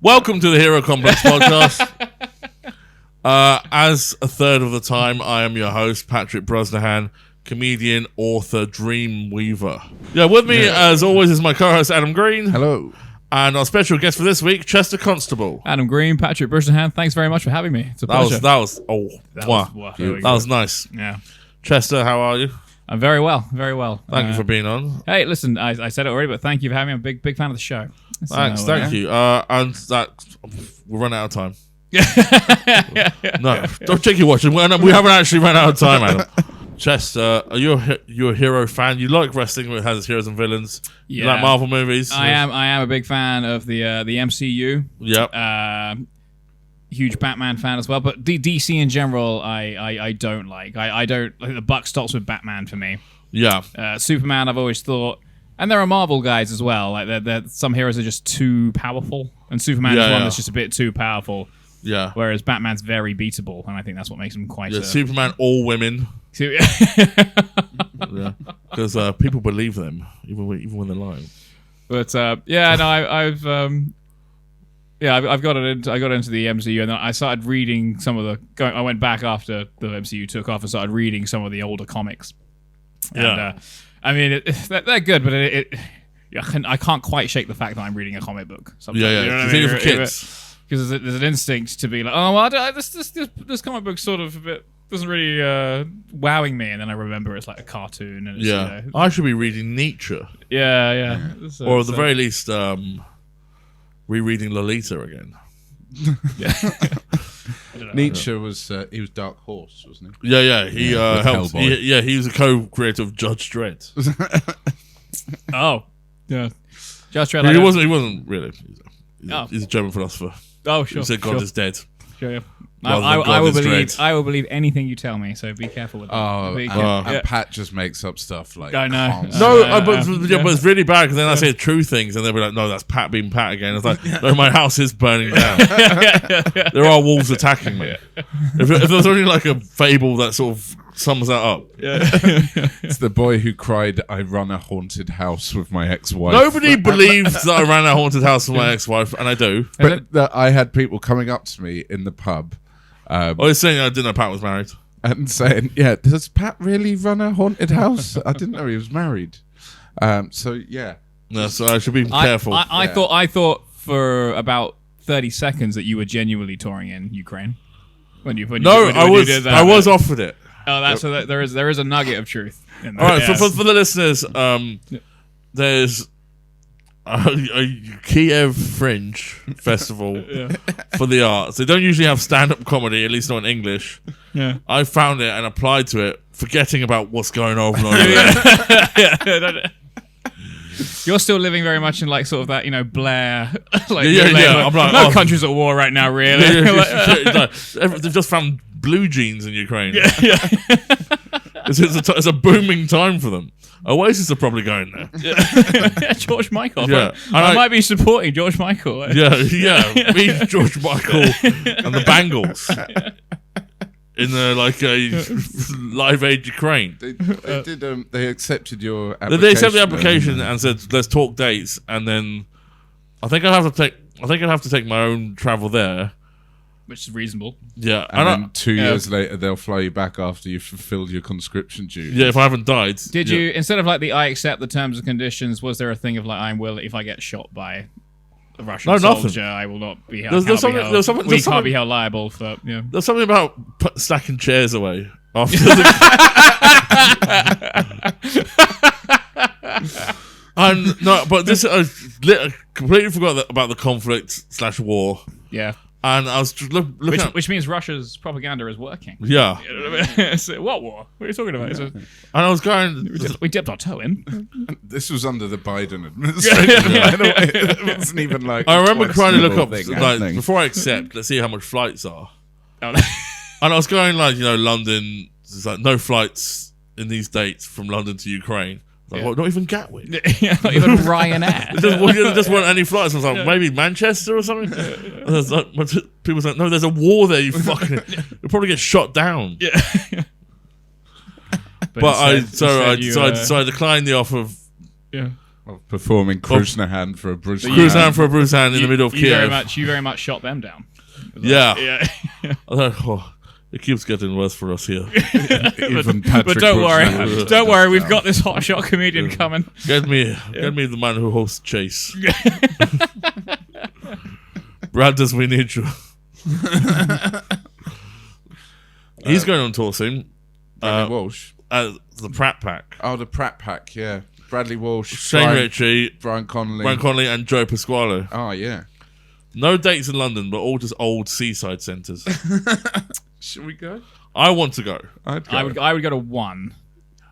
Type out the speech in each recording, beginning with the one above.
Welcome to the Hero Complex podcast. As a third of the time, I am your host, Patrick Brosnahan, comedian, author, dream weaver. Yeah, with me, as always, is my co-host, Adam Green. Hello. And our special guest for this week, Chester Constable. Adam Green, Patrick Brosnahan, thanks very much for having me. It's a pleasure. That was nice. Yeah. Chester, how are you? I'm very well, very well. Thank you for being on. Hey, listen, I said it already, but thank you for having me. I'm a big fan of the show. Thanks, thank you. And that we're running out of time. No, don't take your watch. We haven't actually run out of time, Adam. Chester, are you a hero fan? You like wrestling that has heroes and villains? Yeah. You like Marvel movies? I am a big fan of the MCU. Yep. Huge Batman fan as well, but DC in general, I don't like. I don't like the buck stops with Batman for me. Yeah. Superman, I've always thought, and there are Marvel guys as well. Like some heroes are just too powerful, and Superman is one that's just a bit too powerful. Yeah. Whereas Batman's very beatable, and I think that's what makes him quite. Superman, all women. Yeah, because people believe them even when they're lying. But I've got into the MCU, and then I started reading some of the. I went back after the MCU took off and started reading some of the older comics. And, I mean, they're good, but I can't quite shake the fact that I'm reading a comic book. Sometimes. Yeah. You know what I mean? For kids. Because there's an instinct to be like, oh well, this comic book's sort of a bit doesn't really wowing me, and then I remember it's like a cartoon. And it's, I should be reading Nietzsche. Yeah. Or at the very least, rereading Lolita again. Yeah. Nietzsche was he was Dark Horse, wasn't he? Yeah. He helped. He was a co-creator of Judge Dredd. Oh, yeah. Judge Dredd. He wasn't really. He's a German philosopher. Oh, sure. He said God is dead. Sure, yeah. I will believe anything you tell me, so be careful with that. And Pat just makes up stuff like. I know. But it's really bad because then I say true things and they'll be like, no, that's Pat being Pat again. It's like, no, my house is burning down. There are wolves attacking me. If there's only like a fable that sort of sums that up. It's the boy who cried, I run a haunted house with my ex-wife. Nobody believes that I ran a haunted house with my ex-wife, and I do. But I had people coming up to me in the pub. I was saying I didn't know Pat was married. And saying, does Pat really run a haunted house? I didn't know he was married. So I should be careful. I thought for about 30 seconds that you were genuinely touring in Ukraine. I was offered it. Oh, so there is a nugget of truth in there. All right, for the listeners, there's a Kiev Fringe Festival for the arts. They don't usually have stand-up comedy, at least not in English. Yeah, I found it and applied to it, forgetting about what's going on over there. You're still living very much in like sort of that, Blair. I'm like, no country's at war right now, really. They've just found blue jeans in Ukraine. It's a booming time for them. Oasis are probably going there. George Michael. Yeah. I might be supporting George Michael. Me, George Michael, and the Bangles. In the Live Aid Ukraine, they accepted your application. They accepted the application and said, "Let's talk dates." And then I think I'd have to take my own travel there, which is reasonable. Yeah, and then 2 years later, they'll fly you back after you've fulfilled your conscription duty. Yeah, if I haven't died. Did you, instead of like the I accept the terms and conditions, was there a thing of like I'm willing if I get shot by a Russian soldier, I will not be held. We can't be held liable for. Yeah. There's something about stacking chairs away after. And no, but this I completely forgot about the conflict/war. Yeah. And I was just looking which means Russia's propaganda is working. Yeah. You know what I mean? So, what war? What are you talking about? And I was going... We dipped our toe in. This was under the Biden administration, by the way. It wasn't even like... I remember trying to look up, before I accept, let's see how much flights are. And I was going London, there's like no flights in these dates from London to Ukraine. Like, well, not even Gatwick. Not even Ryanair. Just weren't any flights. I was like, maybe Manchester or something. People was like, no, there's a war there. You fucking, you'll probably get shot down. Yeah. But I declined the offer of Of performing Krusnahan for a Bruce. Krusnahan for a Bruce Hand in the middle of Kiev. You very much shot them down. Yeah. It keeps getting worse for us here. Even Patrick but don't Brooks don't worry, we've got this hotshot comedian coming. Get me the man who hosts Chase. Brothers, we need you. He's going on tour soon. Bradley Walsh. The Pratt Pack. Oh, the Pratt Pack, yeah. Bradley Walsh, Shane Ritchie, Brian Connolly, and Joe Pasquale. Oh, yeah. No dates in London, but all just old seaside centres. Should we go? I want to go. I would go to one.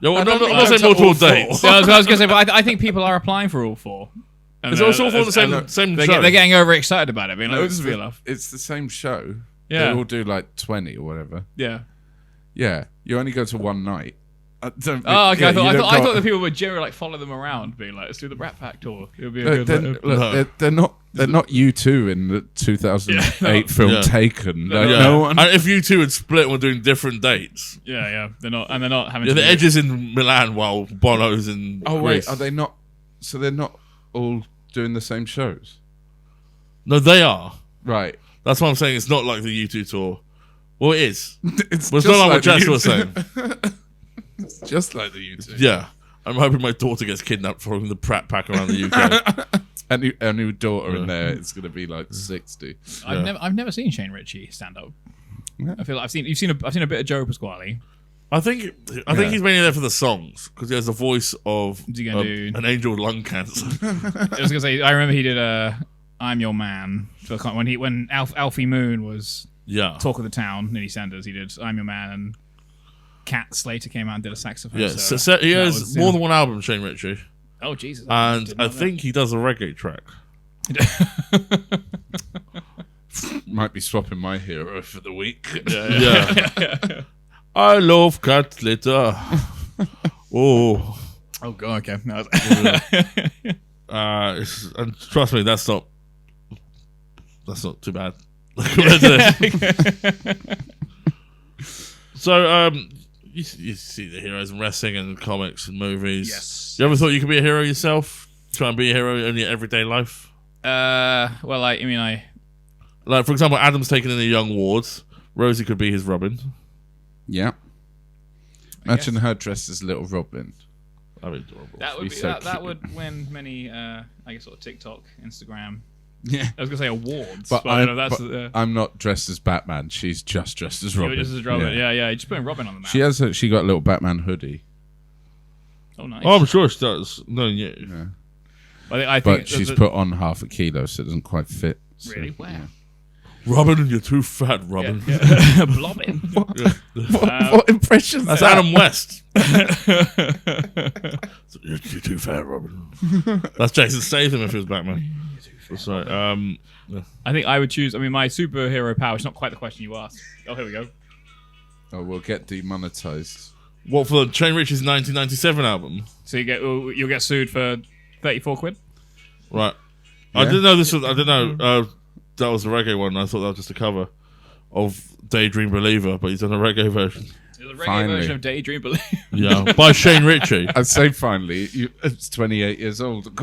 Yeah, well, I'm not saying multiple dates. So I was going to say, but I think people are applying for all four. It's also for the same show. They're getting overexcited about it. Being like, this is real life. It's the same show. Yeah. They all do like 20 or whatever. Yeah. Yeah. You only go to one night. Okay. I thought the people would generally like follow them around, being like, "Let's do the Brat Pack tour." It would be a good. They're not U2 in the 2008 film Taken. No one. And if U2 had split, and were doing different dates. Yeah. They're not having. Yeah, the Edge is in Milan while Bono's in. Oh Greece. wait, are they not? So they're not all doing the same shows. No, they are. Right. That's why I'm saying it's not like the U2 tour. Well, it is. It's not like what Chester was saying. It's just like the U2. Yeah. I'm hoping my daughter gets kidnapped from the Pratt Pack around the UK. A new daughter in there. It's going to be like 60. I've never seen Shane Ritchie stand up. Yeah. I feel like I've seen a bit of Joe Pasquale. I think he's mainly there for the songs because he has the voice of an angel with lung cancer. I was gonna say I remember he did "I'm Your Man" when Alfie Moon was talk of the town. Nearly Sanders. He did "I'm Your Man" and Cat Slater came out and did a saxophone. Yeah, so he has more than one album, Shane Ritchie. Oh Jesus! And I think he does a reggae track. Might be swapping my hero for the week. Yeah. I love Cat Slater. Oh god. Okay. No. And trust me, that's not too bad. So you see the heroes in wrestling and comics and movies. Yes. You ever thought you could be a hero yourself? Try and be a hero in your everyday life? Well, like for example, Adam's taken in the Young Wards. Rosie could be his Robin. Yeah. Imagine her dressed as Little Robin. That'd be adorable. That would that would win many, I guess, sort of TikTok, Instagram. Yeah, I was gonna say awards, but I'm not dressed as Batman. She's just dressed as Robin. You're just as Robin. Yeah. You're just putting Robin on the map. She got a little Batman hoodie. Oh, nice. Oh, I'm sure she does. No, yeah. I think but she's put on half a kilo, so it doesn't quite fit. Really? Wow. Yeah. Robin, you're too fat, Robin. Yeah. Blobbing. What impressions? That's Adam West. You're too fat, Robin. That's Jason Statham if he was Batman. Sorry. I think I would choose. My superhero power is not quite the question you asked. Oh, here we go. Oh, we'll get demonetized. What for Shane Ritchie's 1997 album? So you'll get sued for 34 quid. Right. Yeah. I didn't know this was. I didn't know that was the reggae one. I thought that was just a cover of Daydream Believer, but he's done a reggae version. There's a reggae version of Daydream Believer. Yeah, by Shane Ritchie. I'd say finally. It's 28 years old.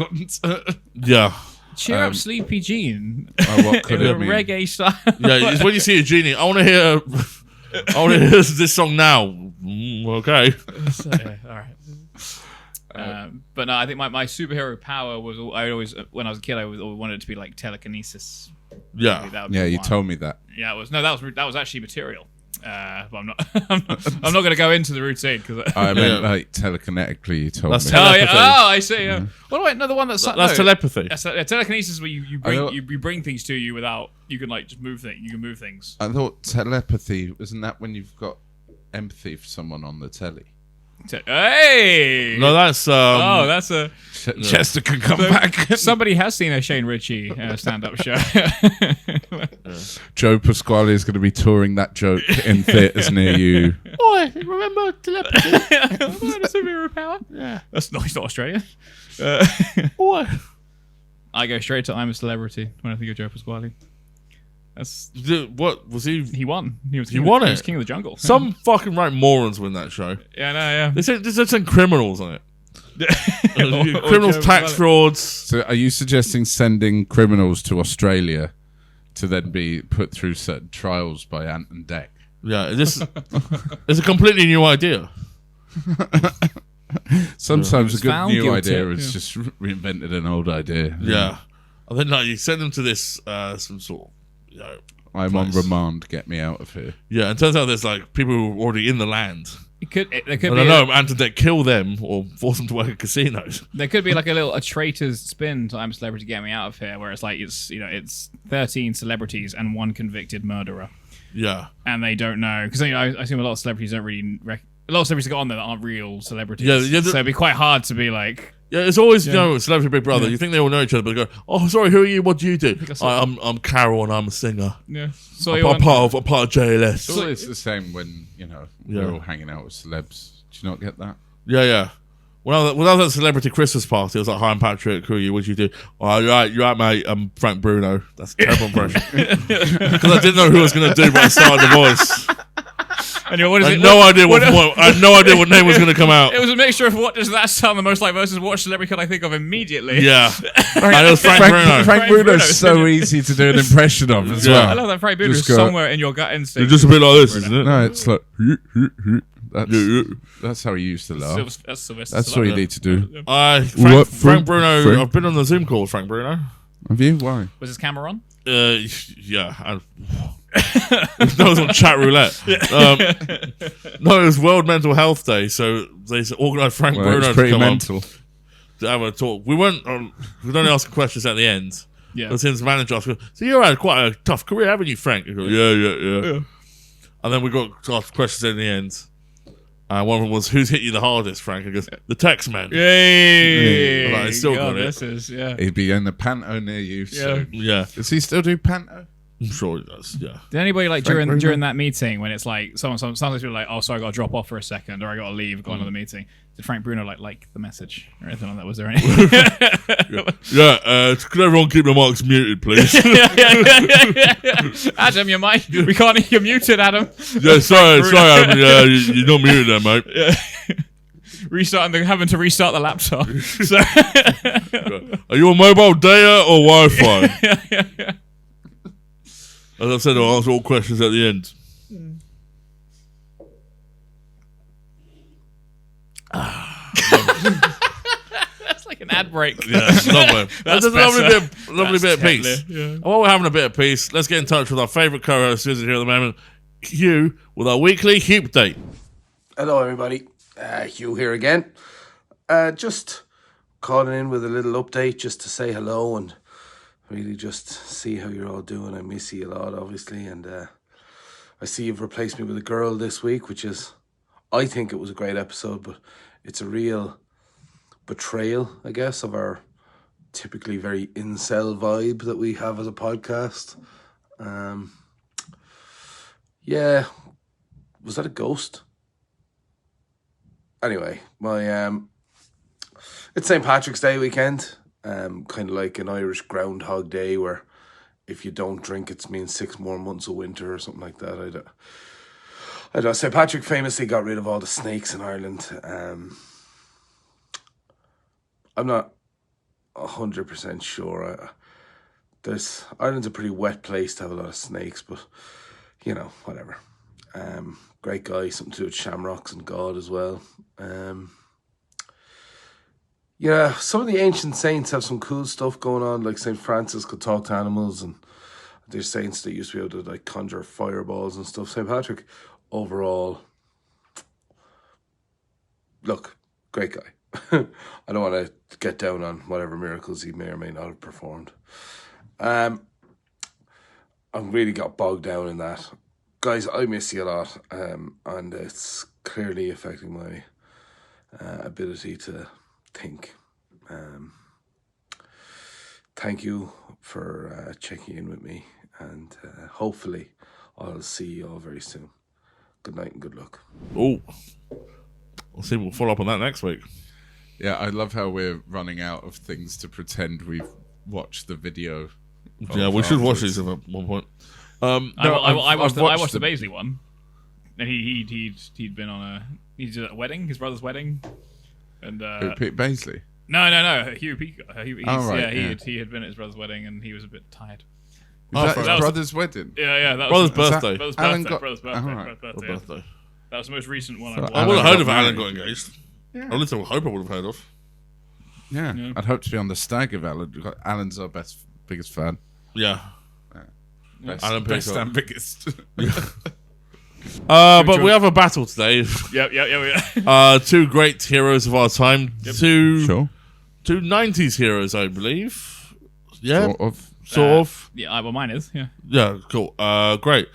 Yeah. Cheer up, Sleepy Jean. Oh, what could it mean? Reggae style. Yeah, it's when you see a genie. I want to hear this song now. Okay. All right. But no, I think my superhero power was when I was a kid I always wanted it to be like telekinesis. Yeah. Yeah, you told me that. Yeah, that was actually material. But I'm not I'm not going to go into the routine because I meant like telekinetically. You told me. Telepathy. I see. Yeah. What do I know? The one that's telepathy. Telekinesis is where you bring things to you without you can like just move things. You can move things. I thought telepathy isn't that when you've got empathy for someone on the telly? Hey! No, that's that's a Chester can come back. Somebody has seen a Shane Ritchie stand-up show. Joe Pasquale is going to be touring that joke in theatres near you. Oi, remember telepathy? Superhero power? Yeah, he's not Australian. Oi. I go straight to I'm a Celebrity when I think of Joe Pasquale. What was he? He won. He was won it. He was King of the Jungle. Some fucking right morons win that show. Yeah, no, yeah. They said criminals on it. Criminals, tax frauds. So are you suggesting sending criminals to Australia to then be put through certain trials by Ant and Dec? Yeah, it's a completely new idea. Sometimes a good Found new guilty. idea is just reinvented an old idea. Yeah. And then you send them to this some sort of, I'm on remand. Get me out of here. Yeah, and it turns out there's like people who are already in the land. There could I be don't know, Ant and Dec kill them or force them to work at casinos. There could be like a traitor's spin to I'm a Celebrity, Get Me Out of Here, where it's like it's 13 celebrities and one convicted murderer, Yeah. and they don't know because I assume a lot of celebrities don't really. A lot of celebrities that got on there that aren't real celebrities. Yeah, so it'd be quite hard to be like. Yeah, it's always, Celebrity Big Brother. You think they all know each other, but they go, "Oh, sorry, who are you? What do you do?" I'm Carol and I'm a singer. Yeah. So I'm part of JLS. Well, it's the same when we're all hanging out with celebs. Do you not get that? Yeah. When I was at a celebrity Christmas party, I was like, "Hi, I'm Patrick. Who are you? What do you do?" "Oh, you're right, mate. I'm Frank Bruno." That's a terrible impression. Because I didn't know who I was going to do, but I started the voice. And what is I it? had no idea what name was going to come out. It was a mixture of what does that sound the most like versus what celebrity could I think of immediately. Yeah. And it was Frank Bruno. Frank Bruno's so easy to do an impression of as well. I love that Frank Bruno is Just go- somewhere in your gut instinct. It's just a bit like this, isn't it? No, it's like that's how he used to laugh. That's what you need to do. Frank Bruno. Frank? I've been on the Zoom call with Frank Bruno. Have you? Why? Was his camera on? Yeah. That was on chat roulette. No, it was World Mental Health Day, so they organised Frank Well, Bruno it's pretty to come mental. on to have a talk. We weren't only asking questions at the end. Yeah. But his manager asked, "So you had quite a tough career, haven't you, Frank?" I go, yeah. And then we got to ask questions in the end. One of them was, "Who's hit you the hardest, Frank?" I goes, "The text man." Yay! Like, still got it. This is, He'd be in the panto near you. So. Yeah, Does he still do panto? I'm sure he does. Yeah. Did anybody like Frank Bruno? during that meeting when it's like sometimes people are like, "Oh, sorry, I got to drop off for a second, or I got to leave, go on another meeting." Did Frank Bruno like the message or anything like that? Was there any? Could everyone keep their mics muted, please? Adam, your mic. We can't. You're muted, Adam. Yeah, sorry, Adam. Yeah, you're not muted there, mate. Having to restart the laptop. So, are you on mobile data or Wi-Fi? As I said, I'll answer all questions at the end. that's like an ad break. Yeah, lovely. That's a lovely bit of peace. Yeah. And while we're having a bit of peace, let's get in touch with our favourite co-host who's here at the moment, Hugh, with our weekly Hugh update. Hello, everybody. Hugh here again. Just calling in with a little update just to say hello and really just see how you're all doing. I miss you a lot, obviously. And I see you've replaced me with a girl this week, which is, I think it was a great episode, but it's a real betrayal, I guess, of our typically very incel vibe that we have as a podcast. Yeah. Was that a ghost? Anyway, it's St. Patrick's Day weekend, kind of like an Irish Groundhog Day where if you don't drink, it means 6 more months of winter or something like that. I don't know. St. Patrick famously got rid of all the snakes in Ireland. I'm not 100% sure. Ireland's a pretty wet place to have a lot of snakes, but whatever. Great guy, something to do with shamrocks and God as well. Yeah, some of the ancient saints have some cool stuff going on, like St. Francis could talk to animals, and there's saints that used to be able to conjure fireballs and stuff. St. Patrick, overall, look, great guy. I don't want to get down on whatever miracles he may or may not have performed. I really got bogged down in that. Guys, I miss you a lot, and it's clearly affecting my ability to think. Thank you for checking in with me, and hopefully I'll see you all very soon. Good night and good luck. Oh, we'll see. We'll follow up on that next week. Yeah, I love how we're running out of things to pretend we've watched the video. Yeah, we should watch these at one point. I watched the Baisley one, and he'd been on he did a wedding, his brother's wedding. And Pete Paisley. No. Hugh Peacock. He had been at his brother's wedding and he was a bit tired. Is that his brother's wedding? Yeah. That Brother's was birthday. Brother's birthday. That was the most recent one. I would have heard if Alan got engaged. Yeah. At least I hope I would have heard of. Yeah. I'd hope to be on the stag of Alan. Alan's our biggest fan. Yeah. Alan best and biggest. But we have a battle today. Yep. Two great heroes of our time. Yep. Two 90s heroes, I believe. Yeah. Sort of. Yeah, well, mine is. Yeah. Yeah, cool. Great.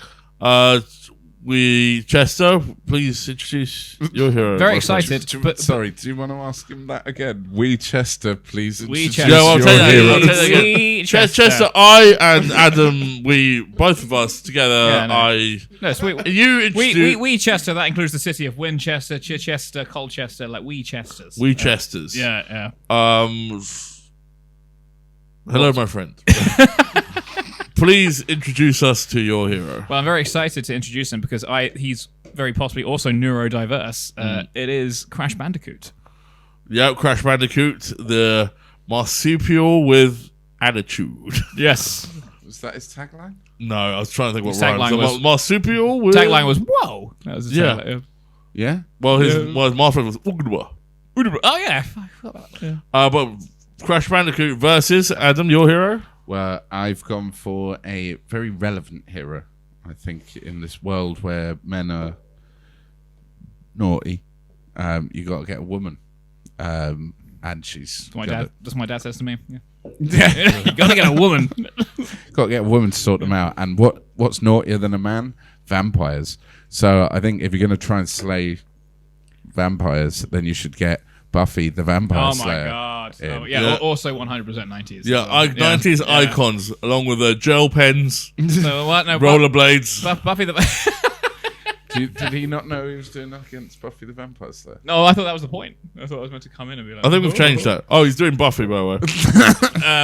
Chester, please introduce your hero. Very excited. Sorry, do you want to ask him that again? Chester, please introduce Chester. Yeah, I'll your tell you hero. that again. Chester, I and Adam, both of us together, you introduce... We Chester, that includes the city of Winchester, Chichester, Colchester, like we Chesters. We Chesters. Yeah. Hello, my friend. Please introduce us to your hero. Well, I'm very excited to introduce him because he's very possibly also neurodiverse. It is Crash Bandicoot. Yeah, Crash Bandicoot, the marsupial with attitude. Yes. Was that his tagline? No, I was trying to think His what rhymes. tagline was- Marsupial with... Tagline was "Whoa." That was his Yeah. tagline. Yeah? Well, his Marfred was Ugdwa. Oh yeah. But Crash Bandicoot versus Adam, your hero? Well, I've gone for a very relevant hero. I think in this world where men are naughty, you got to get a woman, and she's That's my dad says to me. Yeah. You gotta get a woman. got to get a woman to sort them out. And what's naughtier than a man? Vampires. So I think if you're going to try and slay vampires, then you should get Buffy the Vampire Slayer. Oh my god. Yeah. Oh, yeah. Also 100% 90s. Yeah, So, 90s icons, along with gel pens, So what? No, rollerblades. Buffy the. Did he not know he was doing that against Buffy the Vampire Slayer? No, I thought that was the point. I thought I was meant to come in and be like. I think we've changed that. Oh, he's doing Buffy, by the way.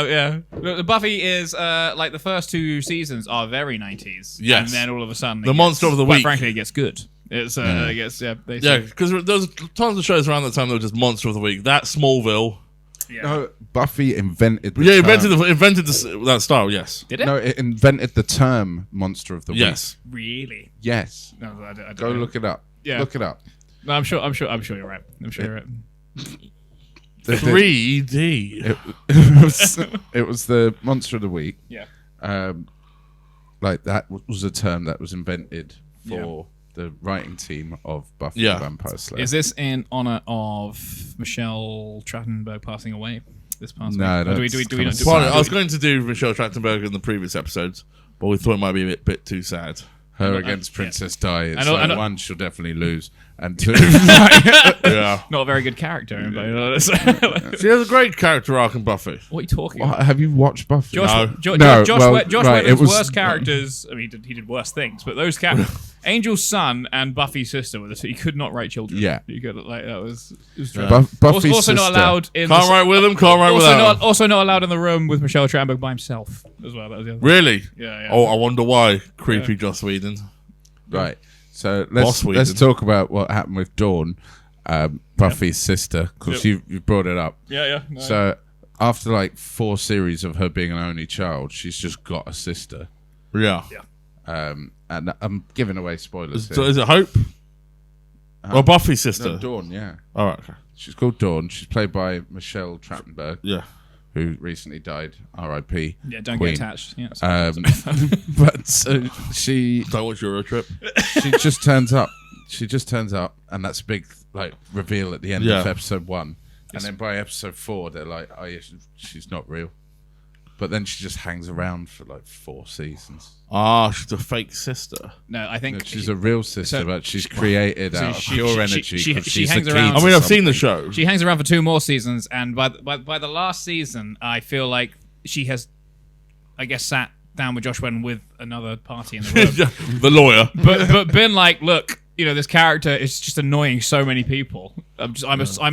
Yeah. The Buffy is like the first two seasons are very 90s. Yes. And then all of a sudden, The monster of the quite week. frankly, it gets good. It's it gets Yeah, because there was tons of shows around that time that were just monster of the week. That Smallville. Yeah. No, Buffy invented the Yeah, term. invented that style. Yes. Did it? No, it invented the term monster of the Yes. Really? week. Yes. No, I don't Go know. look it up. Yeah. Look it up. No, I'm sure you're right. I'm sure you're right. 3D. It was the monster of the week. Yeah. Like that was a term that was invented for the writing team of Buffy the Vampire Slayer. Is this in honor of Michelle Trachtenberg passing away this past No, week? Or do we that's not kinda do Well, that? I was going to do Michelle Trachtenberg in the previous episodes, but we thought it might be a bit too sad. Her against Princess Di. It's I know. one, she'll definitely lose, and two, Yeah. Not a very good character. She has a great character arc in Buffy. What are you talking about? have you watched Buffy? Josh No, Josh right, Whedon's it was- worst characters. I mean, he did worse things, but those characters, Angel's son and Buffy's sister, were he could not write children. Yeah. he could like that was. Buffy's Also not sister. allowed in. Can't write with him, can't write without him. Also not allowed in the room with Michelle Trachtenberg by himself as well. That was the other. Really? Yeah. Oh, I wonder why. Creepy Joss Whedon. Right. So Boss let's Whedon. talk about what happened with Dawn, Buffy's sister, because you brought it up. Yeah. No. So after like 4 series of her being an only child, she's just got a sister. Yeah. And I'm giving away spoilers So here. is it Hope? Or Buffy's sister? No, Dawn, yeah. All right. Okay. She's called Dawn. She's played by Michelle Trachtenberg, Yeah. who recently died. R.I.P. Yeah, don't Queen. get attached. Yeah, But so she Don't watch Eurotrip. just turns up. She just turns up, and that's a big like reveal at the end of episode 1. And then by episode 4, they're like, "Oh yeah, she's not real." But then she just hangs around for like 4 seasons. Ah, she's a fake sister. no, I think No, she's a real sister, so- but she's created out of she- pure she- energy. she 'cause she she's the hangs key around- to I mean, I've seen the something. show. She hangs around for 2 more seasons, and by the last season, I feel like she has, I guess, sat down with Josh Whedon with another party in the room, The lawyer. but been like, look, this character is just annoying so many people. I'm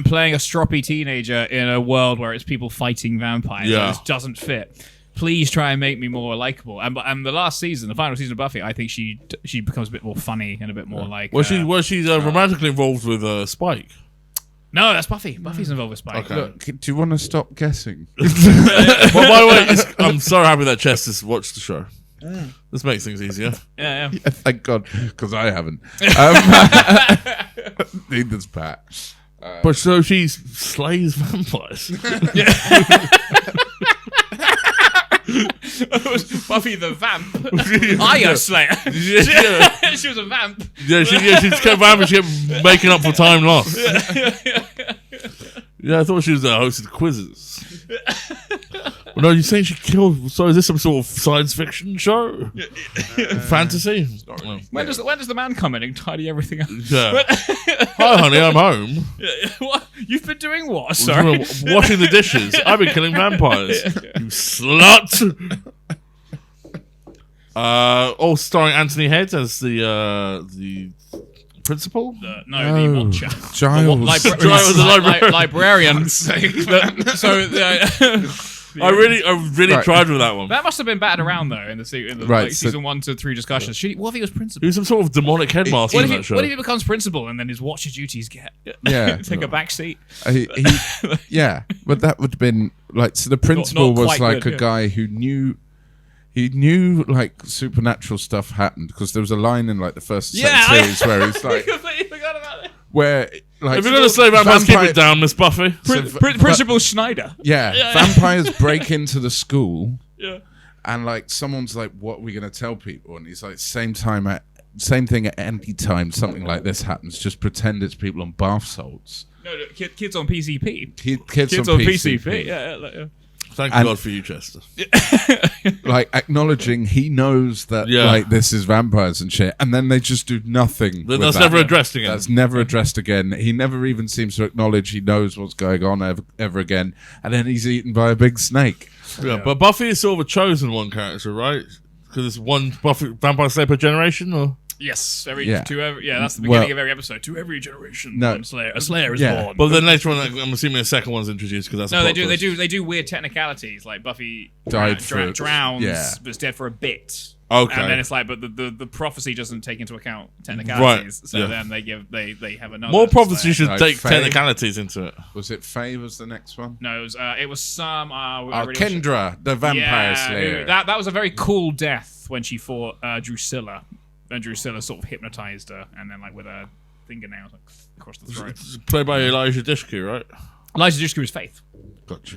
playing a stroppy teenager in a world where it's people fighting vampires. Yeah. And this doesn't fit. Please try and make me more likable. And the last season, the final season of Buffy, I think she becomes a bit more funny and a bit more like. She's romantically involved with Spike. No, that's Buffy. Buffy's involved with Spike. Okay. Look, do you want to stop guessing? Well, by the way, I'm so happy that Chester's watched the show. This makes things easier. Yeah. Thank God, because I haven't. Neither's Pat. But so she slays vampires. It was Buffy the Vamp. Io Slayer. Yeah. She was a vamp. Yeah, she just kept vamping. She kept making up for time lost. Yeah, I thought she was hosted quizzes. Well, no, you're saying she killed. So is this some sort of science fiction show? Fantasy? When does the man come in and tidy everything up? Yeah. Hi, honey, I'm home. What? You've been doing what? Sorry. Washing the dishes. I've been killing vampires. You slut. Starring Anthony Head as the principal. The Watcher. Giles. Giles the librarian. Librarian. I really tried with that one. That must have been batted around though in the season 1 to 3 discussions. What if he was principal? He was some sort of demonic headmaster in that show. What if he becomes principal and then his Watcher duties take a back seat? Yeah, but that would have been like, so the principal not was like good, a guy who knew. He knew like supernatural stuff happened because there was a line in like the first series where he's like, I completely forgot about it. where like, if you're gonna say vampires, keep it down, Miss Buffy. Principal Schneider. Yeah, vampires break into the school. Yeah. And like someone's like, "What are we gonna tell people?" And he's like, "Same thing at any time something like this happens. Just pretend it's people on bath salts." No, kids on PCP. Kids on PCP. Yeah. Thank God for you, Chester. Like acknowledging he knows that like this is vampires and shit, and then they just do nothing. That's never addressed again. That's never addressed again. He never even seems to acknowledge he knows what's going on ever again, and then he's eaten by a big snake. Yeah, but Buffy is sort of a chosen one character, right? Because it's one Buffy vampire slayer per generation, or yes, that's the beginning of every episode. To every generation, one slayer, a slayer is born. But then later on, I'm assuming a second one's introduced because that's they do weird technicalities like Buffy drowns, was dead for a bit. Okay, and then it's like, but the prophecy doesn't take into account technicalities. Right. So then they have another. More prophecy should take technicalities into it. Was it Faye? Was the next one? No, it was some. Kendra, the vampire slayer. That was a very cool death when she fought Drusilla. And Drusilla sort of hypnotized her, and then like with her fingernails across the throat. It's played by Elijah Dushku, right? Elijah Dushku is Faith. Gotcha.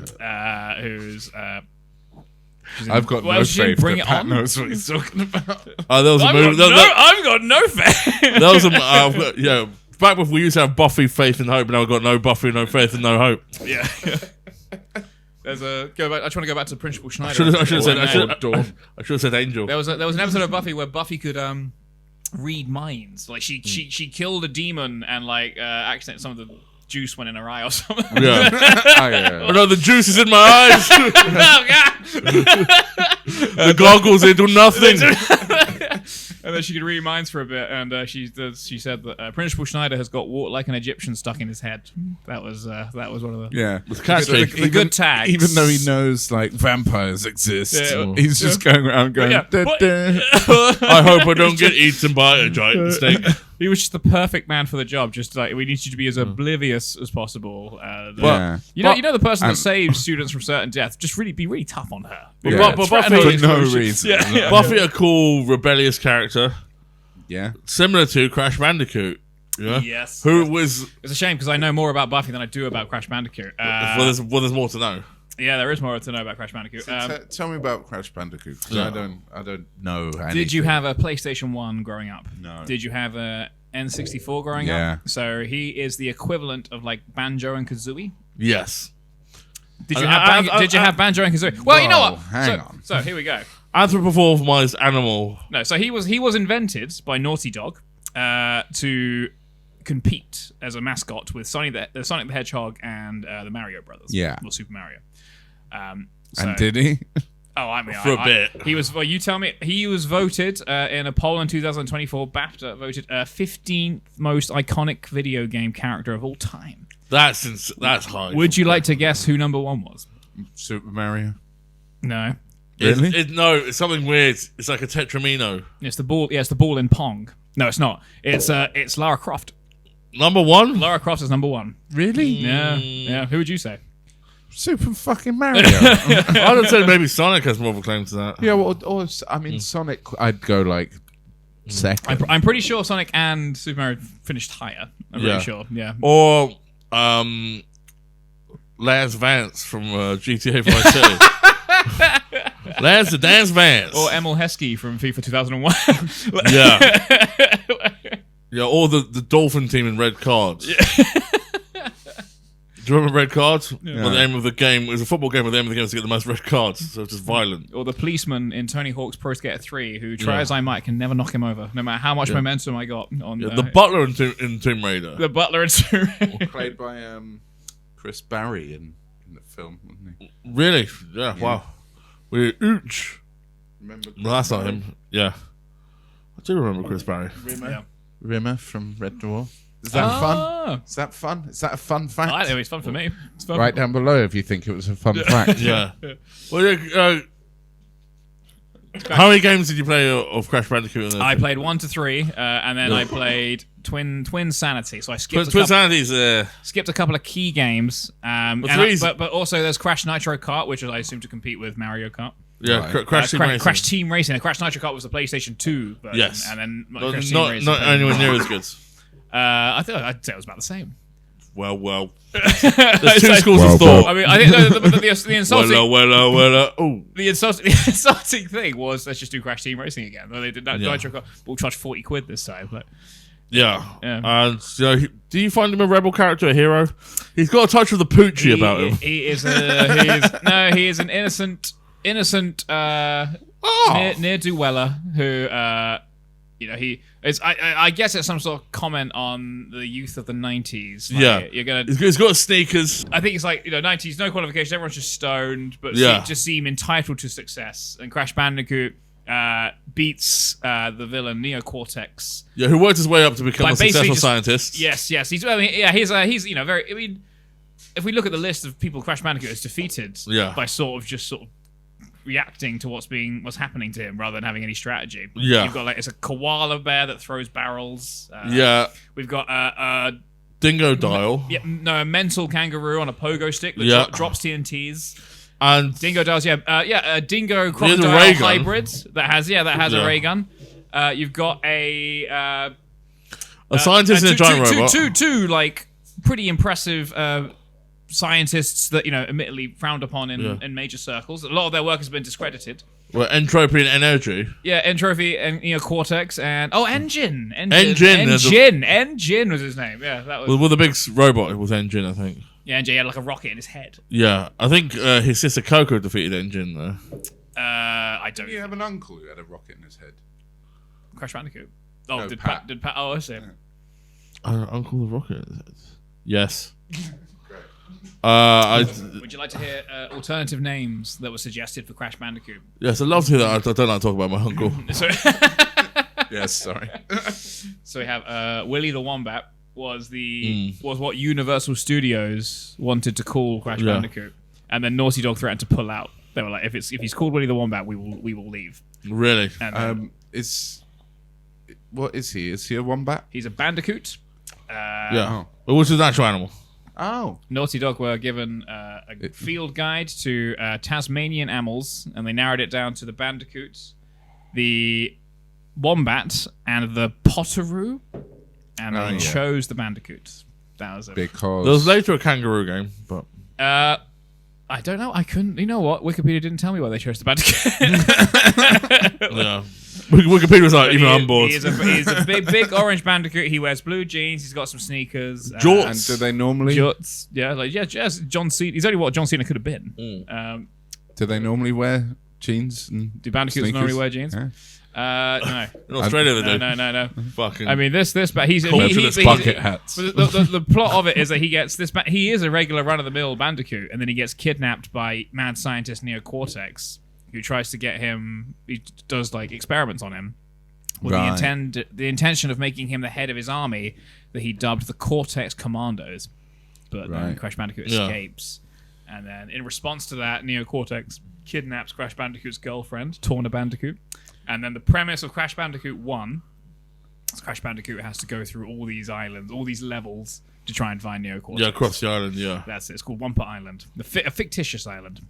Who's I've got no faith that Pat knows what he's talking about. There was a movie. I've got no faith. There was a back before we used to have Buffy, Faith, and Hope, and now we've got no Buffy, no Faith, and no Hope. Yeah. There's I just want to go back to Principal Schneider. I should have said Angel. There was an episode of Buffy where Buffy could read minds. Like she killed a demon and like accidentally some of the juice went in her eye or something. Yeah. Oh no, the juice is in my eyes. Oh God. The goggles, they do nothing. And then she could read minds for a bit, and she said that Principal Schneider has got like an Egyptian stuck in his head. That was one of the the good tags. Even though he knows like vampires exist, he's just going around going. I hope I don't get eaten by a giant snake. He was just the perfect man for the job. Just like we need you to be as oblivious as possible. You know the person that saves students from certain death. Just be really tough on her. But Buffy, for no reason. Buffy, a cool rebellious character. Yeah, similar to Crash Bandicoot. Yeah. Yes. Who was? It's a shame because I know more about Buffy than I do about Crash Bandicoot. There's more to know. Yeah, there is more to know about Crash Bandicoot. Tell me about Crash Bandicoot. I don't know anything. Did you have a PlayStation 1 growing up? No. Did you have a N64 growing up? So he is the equivalent of like Banjo and Kazooie. Yes. Did you have Banjo and Kazooie? Well, you know what? Hang on. So here we go. Anthropomorphized animal. No, so he was invented by Naughty Dog to compete as a mascot with Sonic the Hedgehog and the Mario Brothers. Yeah. Or Super Mario. And did he? Oh, I mean, for a bit. He was. Well, you tell me. He was voted in a poll in 2024. BAFTA voted 15th most iconic video game character of all time. That's high. Would you like to guess who number one was? Super Mario. No. Really? No, it's something weird. It's like a Tetramino. It's the ball. Yeah, it's the ball in Pong. No, it's not. It's Lara Croft. Number one? Lara Croft is number one. Really? Yeah. Who would you say? Super fucking Mario. I would say maybe Sonic has more of a claim to that. Yeah, or I mean, Sonic, I'd go like second. I'm pretty sure Sonic and Super Mario finished higher. I'm pretty sure. Yeah. Or Lance Vance from GTA Vice City. Lance the Dance Vance. Or Emil Heskey from FIFA 2001. Yeah. Yeah, or the Dolphin team in Red Cards. Yeah. Do you remember Red Cards? Yeah. Well, the aim of the game, it was a football game where the aim of the game was to get the most red cards, so it's just violent. Or the policeman in Tony Hawk's Pro Skater 3, who, try as I might, can never knock him over, no matter how much momentum I got. On the butler in Tomb Raider. The butler in Tomb Raider. Played by Chris Barry in the film, wasn't he? Really? Yeah, wow. Ooch. Remember Chris that's Barry? not him. Yeah. I do remember Chris Barry. Rimmer from Red Dwarf. Is that fun? Is that fun? Is that a fun fact? I think it's fun for me. It's fun. Write down below if you think it was a fun fact. Yeah. Well, how many games did you play of Crash Bandicoot? I played 1 to 3, and then I played Twin Sanity. So I skipped Twin Sanity's skipped a couple of key games. But also there's Crash Nitro Kart, which I assume to compete with Mario Kart. Yeah, right. Crash Team Racing. Crash Nitro Kart was the PlayStation 2 version. Yes. And then Crash Team Racing. Not anywhere near as good. I'd say it was about the same. Well. There's two schools of thought. I mean, I think the insulting. The insulting thing was, let's just do Crash Team Racing again. Well, they did that. Nitro Kart. We'll charge £40 this time. But yeah. And do you find him a rebel character, a hero? He's got a touch of the Poochie about him. He is an innocent ne'er-do-weller who. I guess it's some sort of comment on the youth of the 90s. Like, he's got sneakers. I think it's like 90s, no qualification. Everyone's just stoned, but just seem entitled to success. And Crash Bandicoot beats the villain Neocortex. Yeah, who worked his way up to become a successful scientist. Yes. He's very. I mean, if we look at the list of people Crash Bandicoot has defeated, by sort of reacting to what's happening to him rather than having any strategy. Yeah, you've got it's a koala bear that throws barrels. We've got a dingo dial. A mental kangaroo on a pogo stick that drops TNTs. And dingo dials. A dingo crocodile hybrid that has a ray gun. You've got a scientist in a giant robot. Two like pretty impressive. Scientists that admittedly frowned upon in major circles. A lot of their work has been discredited. Well, Entropy and Energy. Yeah, Entropy and Cortex and Engine. Engine was his name. Yeah, that was. Well, the big robot was Engine, I think. Yeah, Engine had like a rocket in his head. Yeah, I think his sister Coco defeated Engine though. I don't. You have an uncle who had a rocket in his head. Crash Bandicoot. Oh, no, did Pat? Oh, I see. Uncle the Rocket in his head. Yes. Would you like to hear alternative names that were suggested for Crash Bandicoot? Yes, I'd love to hear that. I don't like to talk about my uncle. Yes, sorry. So we have Willy the Wombat was what Universal Studios wanted to call Crash Bandicoot, and then Naughty Dog threatened to pull out. They were like, if he's called Willy the Wombat, we will leave. Really? What is he? Is he a wombat? He's a bandicoot. Which is an actual animal. Oh. Naughty Dog were given a field guide to Tasmanian animals, and they narrowed it down to the bandicoot, the wombat, and the potteroo, and they chose the bandicoot. That was it. Because there was later a kangaroo game, but I don't know. I couldn't. You know what? Wikipedia didn't tell me why they chose the bandicoot. Yeah. Wikipedia was like, even on board. He's a big orange bandicoot. He wears blue jeans. He's got some sneakers. Jorts. And do they normally? Jorts. Yeah, John Cena. He's only what John Cena could have been. Do they normally wear jeans? And do bandicoots sneakers? Normally wear jeans? Yeah. No. In Australia, they do. No. Fucking. I mean, but he's bucket hats. The plot of it is that he gets this. He is a regular run-of-the-mill bandicoot, and then he gets kidnapped by mad scientist Neocortex, who tries to get him. He does like experiments on him with the intention of making him the head of his army that he dubbed the Cortex Commandos. But then Crash Bandicoot escapes, and then in response to that, Neocortex kidnaps Crash Bandicoot's girlfriend, Torna Bandicoot. And then the premise of Crash Bandicoot 1, Crash Bandicoot has to go through all these islands, all these levels to try and find Neo Cortex. Yeah, across the island. Yeah, That's it. It's called Wumpa Island, a fictitious island,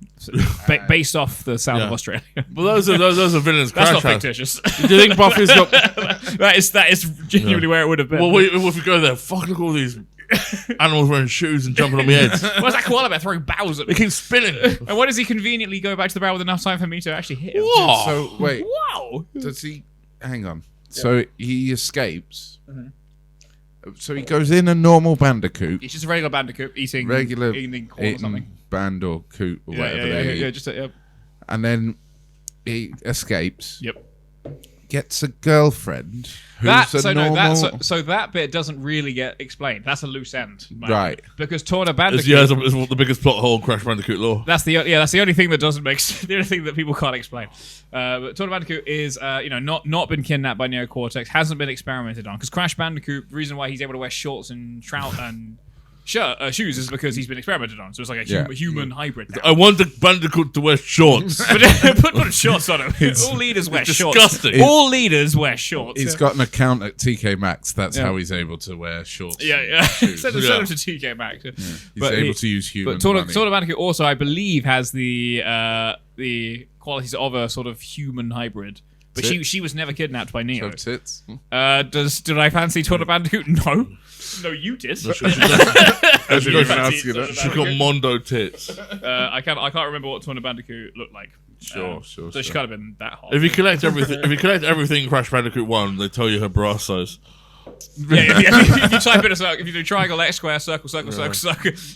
based off the south of Australia. Well, those are villains. That's Crash not has. fictitious. Do you think Buffy's got? that is genuinely where it would have been. Well, if we go there, fuck! Look at all these animals wearing shoes and jumping on my heads. What's that koala bear throwing bows at They me? keep spinning. And why does he conveniently go back to the barrel with enough time for me to actually hit him? What? So wait, Wow! does he? Hang on. So he escapes. So he goes in a normal Bandicoot, He's just a regular Bandicoot eating corn or something. Band or coot or whatever Yeah, they eat. just And then he escapes. Yep. Gets a girlfriend who's normal. So that bit doesn't really get explained. That's a loose end, Right. Because Torna Bandicoot. It's the biggest plot hole in Crash Bandicoot lore. That's the only thing that doesn't make the only thing that people can't explain. But Torna Bandicoot is not been kidnapped by Neo Cortex, hasn't been experimented on because Crash Bandicoot, the reason why he's able to wear shorts and shoes is because he's been experimented on. So it's like a human hybrid now. I want the Bandicoot to wear shorts. Put shorts on him. All leaders wear shorts. Disgusting. All leaders wear shorts. He's got an account at TK Maxx. That's how he's able to wear shorts. Yeah. Shoes. Send him to TK Maxx. He's able to use human But money. Torna Bandicoot also, I believe, has the qualities of a sort of human hybrid. But she was never kidnapped by Neo. So tits. Did I fancy Torna Bandicoot? No. No, you did. I didn't even ask you that. She's got Mondo tits. I can't remember what Torna Bandicoot looked like. Sure. So she can't have been that hot. If you collect everything in Crash Bandicoot 1, they tell you her bra size. If you type in a circle, if you do triangle, X, square, circle,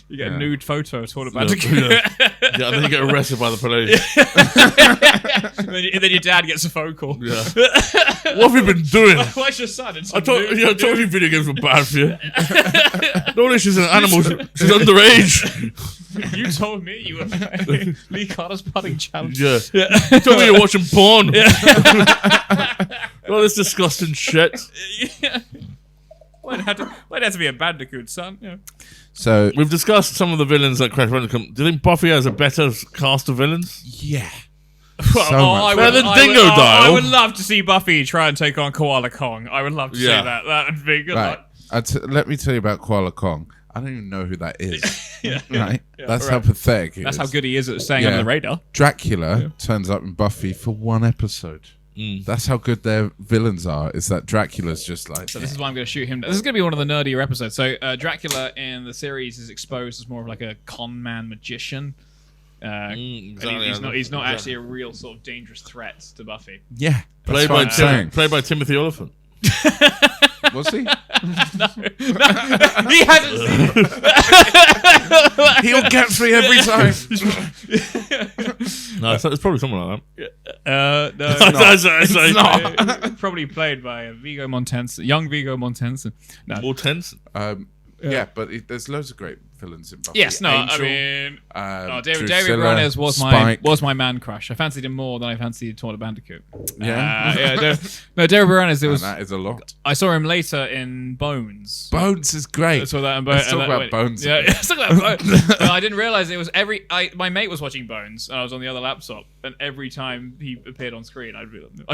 you get a nude photo of Torna Bandicoot. And then you get arrested by the police. and then your dad gets a phone call. Yeah. What have you been doing? Why's your son? I told you video games were bad for you. No, she's an animal. She's underage. You told me you were playing Lee Carter's putting challenge. Yeah. You told me you're watching porn. All this disgusting shit. Why'd it have to be a Bandicoot, son? Yeah. So We've discussed some of the villains that Crash Bandicoot. Do you think Buffy has a better cast of villains? yeah. Well, much. Better than Dingo Dial. I would love to see Buffy try and take on Koala Kong. I would love to see that. That would be good. Right. Let me tell you about Koala Kong. I don't even know who that is. Right? That's how pathetic he is. That's how good he is at staying under the radar. Dracula turns up in Buffy for one episode. That's how good their villains are, is that Dracula's just like... So this is why I'm going to shoot him. This is going to be one of the nerdier episodes. So Dracula in the series is exposed as more of like a con man magician. Exactly. He's not actually a real sort of dangerous threat to Buffy. Yeah. Played by Timothy Oliphant. Was he? He hasn't seen it. He'll get free every time. No, it's probably someone like that. No, It's not. probably played by Viggo Mortensen, young Viggo Mortensen. No. Mortensen. Yeah, but there's loads of great villains in Buffy. Yes, no, Angel, I mean, David Drusilla, Boreanaz Spike. was my man crush. I fancied him more than I fancied Torna Bandicoot. Yeah? David Boreanaz. It was. And that is a lot. I saw him later in Bones. Bones is great. I saw that in Let's talk about Bones. Yeah, let's talk about Bones. I didn't realize it was my mate was watching Bones, and I was on the other laptop, and every time he appeared on screen, I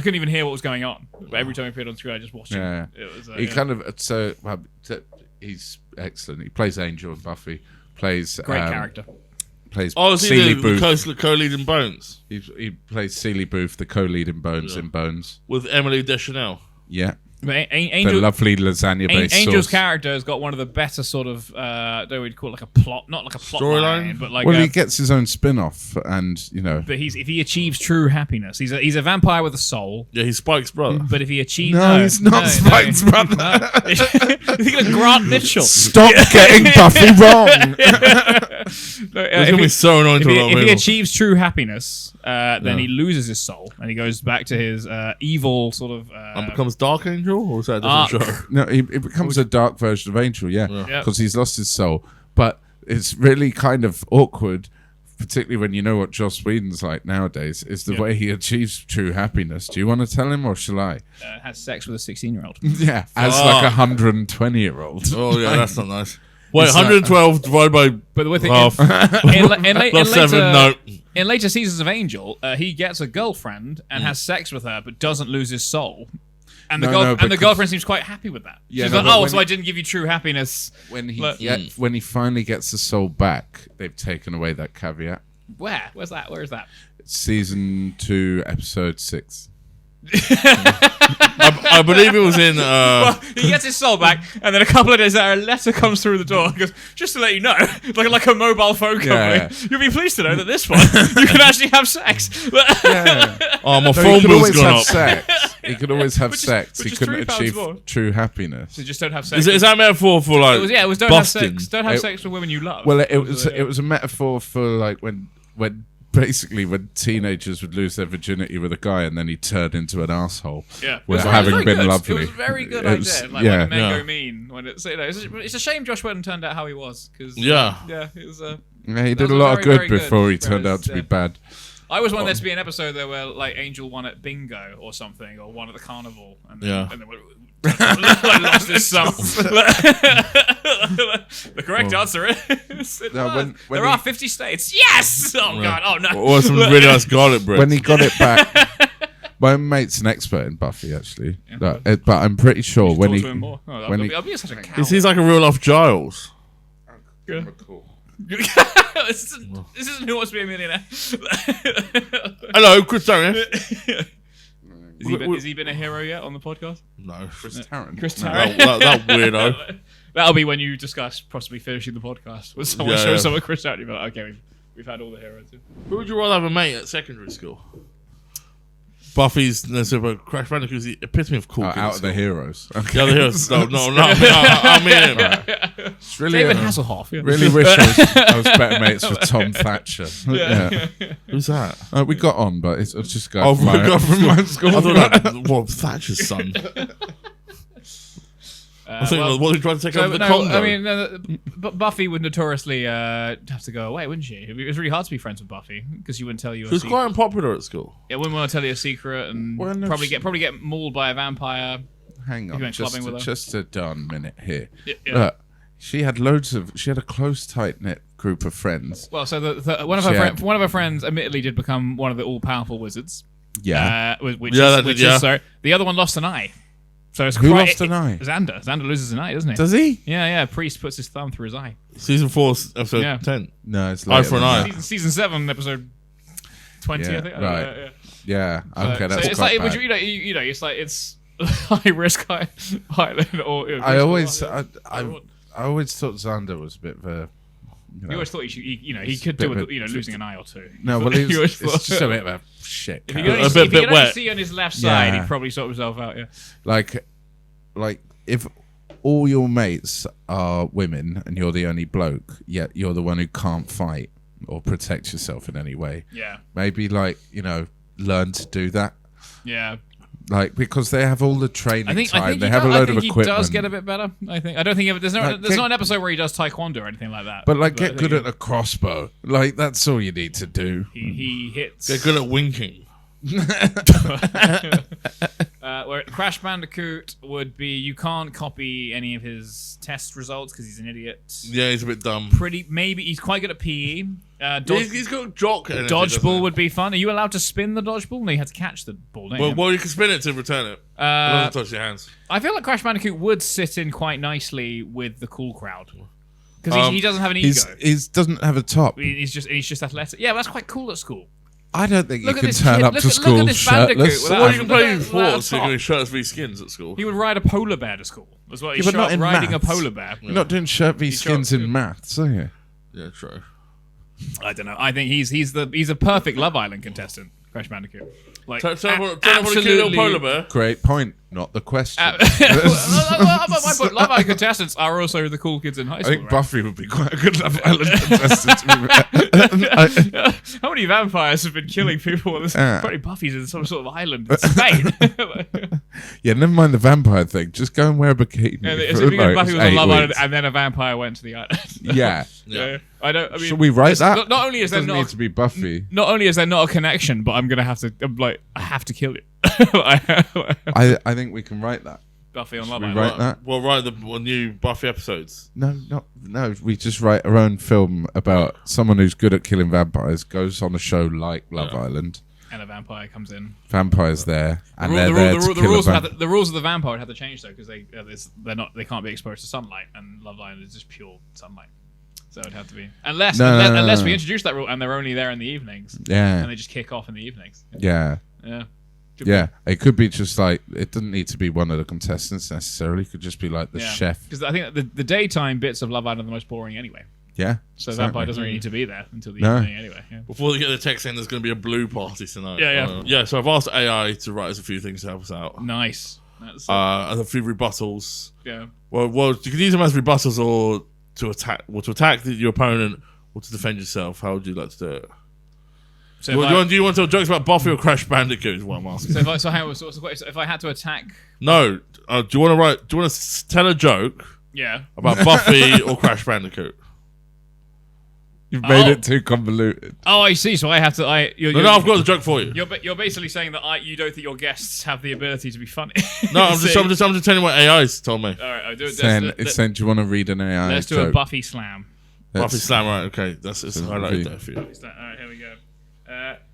couldn't even hear what was going on. But every time he appeared on screen, I just watched him. Yeah. It was, He kind of... he's excellent. He plays Angel in Buffy. Plays... Great character. Plays Oh, is he Seeley the Booth. co-lead in Bones? He plays Seeley Booth, the co-lead in Bones, in Bones. With Emily Deschanel. Yeah. But The lovely lasagna-based Angel's sauce. character has got one of the better sort of, don't we'd call it like a plot, not like a plot Storyline? line, but like Well, he gets his own spin-off, and, But if he achieves true happiness, he's a vampire with a soul. Yeah, he's Spike's brother. But if he achieves, No, he's not Spike's brother. You're thinking of Grant Mitchell. Stop getting Buffy wrong. It's going to be so annoying to a lot of If he people. achieves true happiness, then he loses his soul and he goes back to his evil sort of. And becomes Dark Angel? Or is that a different show? No, it becomes a dark version of Angel, Yeah. because he's lost his soul. But it's really kind of awkward, particularly when you know what Joss Whedon's like nowadays, is the way he achieves true happiness. Do you want to tell him, or shall I? Has sex with a 16-year-old. Yeah, as like a 120-year-old. Oh, yeah, that's not nice. Wait, 112 divided by But the thing half. in later seasons of Angel, he gets a girlfriend and has sex with her, but doesn't lose his soul. And the girlfriend seems quite happy with that. Yeah, She's no, like, but I didn't give you true happiness. When he finally gets the soul back, they've taken away that caveat. Where? Where's that? Where is that? Season 2, episode 6. I believe it was in. Well, he gets his soul back, and then a couple of days later, a letter comes through the door. He goes, just to let you know, like a mobile phone company, Yeah. you'll be pleased to know that this one, you can actually have sex. Oh, my He phone could bill's always gone have up. sex. He could always have sex. He which is couldn't £3 achieve more. true happiness. So just don't have sex. Is that metaphor for like? It was don't busting? have sex. Don't have sex with women you love. Well, it was a metaphor for like when teenagers would lose their virginity with a guy and then he'd turn into an asshole. Yeah, without it was having very been good. lovely. It was a very good It was- idea. Like yeah. when the men Yeah. go mean. When it's a shame Josh Whedon turned out how he was. Cause, Yeah. it was. Yeah, he That did a was lot very, of good very good. before he turned Whereas, out to be yeah. bad. I always wanted there to be an episode there where like Angel won at bingo or something, or won at the carnival, and then, and then like, lost his soul. The correct answer is when there are 50 states. Yes. Oh god. Oh no. Or some really nice garlic bread. When he got it back, my mate's an expert in Buffy, actually. But I'm pretty sure Talk when to he him more. Oh, when I'll be such a cow. He seems like a real life Giles. This isn't Who Wants to Be a Millionaire. Hello, Chris Darius. Has he been a hero yet on the podcast? No, Chris Tarrant. Chris Tarrant. that weirdo. That'll be when you discuss possibly finishing the podcast. When someone Yeah, shows yeah. someone Chris Tarrant, you'll be like, okay, we've had all the heroes. Who would you rather have a mate at secondary school? Buffy's Crash Bandicoot's the epitome of cool. Out of the heroes. The other heroes. No, I mean him. It's really, David Hasselhoff. Yeah. really wish I was better mates with Tom Thatcher. Yeah. Who's that? We got on, but it's just going Oh, from my, God. from my school. I thought that was Thatcher's son. I think what he tried to take over the Congo. I mean, but Buffy would notoriously have to go away, wouldn't she? It was really hard to be friends with Buffy because she wouldn't tell you. She was quite unpopular at school. Yeah, wouldn't want to tell you a secret, and Well, no, probably get mauled by a vampire. Hang You on, went clubbing with her? just a darn minute here. Yeah. Look, she had a close, tight knit group of friends. Well, so one of her friends, admittedly, did become one of the all powerful wizards. Yeah. Which Yeah, is, that did, yeah. so the other one lost an eye. So it's Who quite, lost an eye? Xander. Xander loses an eye, doesn't he? Does he? Yeah. Priest puts his thumb through his eye. Season 4, episode Yeah. 10. No, it's Eye later for an than eye. that. Season 7, episode 20, Yeah, I think. right. Yeah. Okay, So that's it's quite like, bad. it's like it's high risk island or. I always thought Xander was a bit of a. You always thought he could do with losing an eye or two. No, well, You always it's thought- just a bit of a shit. If you character. could only, A bit only wet. see on his left side, Yeah. he'd probably sort himself out. Yeah. Like if all your mates are women and you're the only bloke, yet you're the one who can't fight or protect yourself in any way. Yeah. Maybe learn to do that. Yeah. Like because they have all the training I think time, he they have a does- load I of think equipment. he does get a bit better. I don't think there's Like, not an episode where he does taekwondo or anything like that. but like I get think good at a crossbow. Like that's all you need to do. he hits. Get good at winking. Where Crash Bandicoot would be, you can't copy any of his test results because he's an idiot. Yeah, he's a bit dumb. Maybe he's quite good at PE. He's got jock energy, doesn't Dodgeball he? would be fun. Are you allowed to spin the dodgeball? No, you had to catch the ball. Don't you? Well, you can spin it to return it. Don't touch your hands. I feel like Crash Bandicoot would sit in quite nicely with the cool crowd because he doesn't have an ego. He doesn't have a top. He's just athletic. Yeah, but that's quite cool at school. I don't think Look you at can this turn kid. up Look to at- look school at this Bandicoot shirtless. without- Well, you can Look play at sports. that You can top. shirts v skins at school. He would ride a polar bear to school. That's what he Yeah, but not shot in riding a maths. polar bear. You're not doing shirt v skins in maths, are you? Yeah, true. I don't know. I think he's a perfect Love Island contestant, Crash Bandicoot. Like Tell everyone a cute little polar bear. Great point. Not the question. My point, Love Island contestants are also the cool kids in high I school. think Buffy would be quite a good Love Island contestant. To be right? How many vampires have been killing people? This probably Buffy's in some sort of island in Spain. yeah, never mind the vampire thing. Just go and wear a bikini. As for if like Buffy was 8 on Love Island weeks. and then a vampire went to the island. Yeah. Yeah. I don't. I mean, Should we write that? Not only is there Doesn't need to be Buffy. not only is there not a connection, but I'm gonna have to. I have to kill you. I think we can write that. Buffy on Love we Island. write that? We'll write the new Buffy episodes. No. We just write our own film about someone who's good at killing vampires, goes on a show like Love Island. And a vampire comes in. Vampires there, and the rules of the vampire would have to change though, because they can't be exposed to sunlight, and Love Island is just pure sunlight. So it'd have to be unless we introduce that rule, and they're only there in the evenings. Yeah, and they just kick off in the evenings. Yeah. It could be just like, it doesn't need to be one of the contestants necessarily. It could just be like the chef. Because I think the daytime bits of Love Island are the most boring anyway. Yeah. So Vampire doesn't really need to be there until the evening anyway. Yeah. Before they get the text saying there's going to be a blue party tonight. Yeah. So I've asked AI to write us a few things to help us out. Nice. A few rebuttals. Yeah. Well, you can use them as rebuttals or to attack your opponent or to defend yourself. How would you like to do it? So do you want to tell jokes about Buffy or Crash Bandicoot? Is what I'm asking. So if I had to attack, no. Do you want to tell a joke? Yeah. About Buffy or Crash Bandicoot? You've made it too convoluted. Oh, I see. So I have to. No, I've got the joke for you. You're basically saying that you don't think your guests have the ability to be funny. No, I'm just telling you what AI's told me. All right, I'll do it. It's saying, do you want to read an AI Let's do joke? a Buffy slam. Buffy slam, right? Okay, it's highlighted there for you. All right, here we go.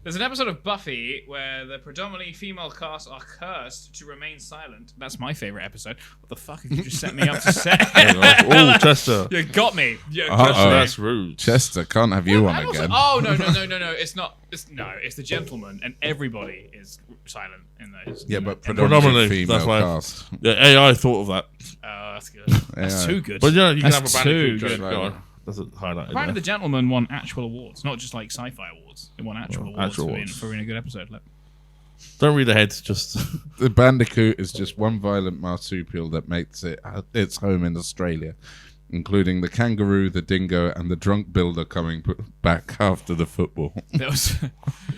There's an episode of Buffy where the predominantly female cast are cursed to remain silent. That's my favorite episode. What the fuck have you just set me up to say? Oh, Chester. You got me. Chester, that's rude. Chester, can't have you on again. Oh, no. It's not. It's the gentleman, and everybody is silent in those. Yeah, but predominantly female cast. Yeah, AI thought of that. Oh, that's good. That's too good. But you can have a Bandicoot joke. Go on. That's a highlight. Apparently, the gentleman won actual awards, not just like sci-fi awards. It won actual awards for being a good episode. Don't read ahead. Just the Bandicoot is just one violent marsupial that makes its home in Australia, including the kangaroo, the dingo, and the drunk builder coming back after the football.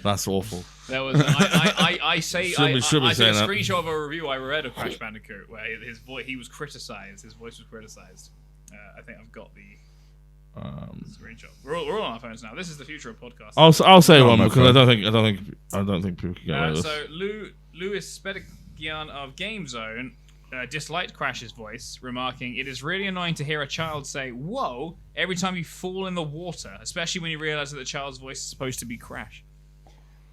That's awful. There was I took a screenshot of a review I read of Crash Bandicoot where he was criticised. His voice was criticised. I think I've got the screenshot. We're all on our phones now. This is the future of podcasting. I'll say one because I don't think people can get away with this. So Louis Spedigian of Game Zone disliked Crash's voice, remarking, "It is really annoying to hear a child say 'whoa' every time you fall in the water, especially when you realise that the child's voice is supposed to be Crash."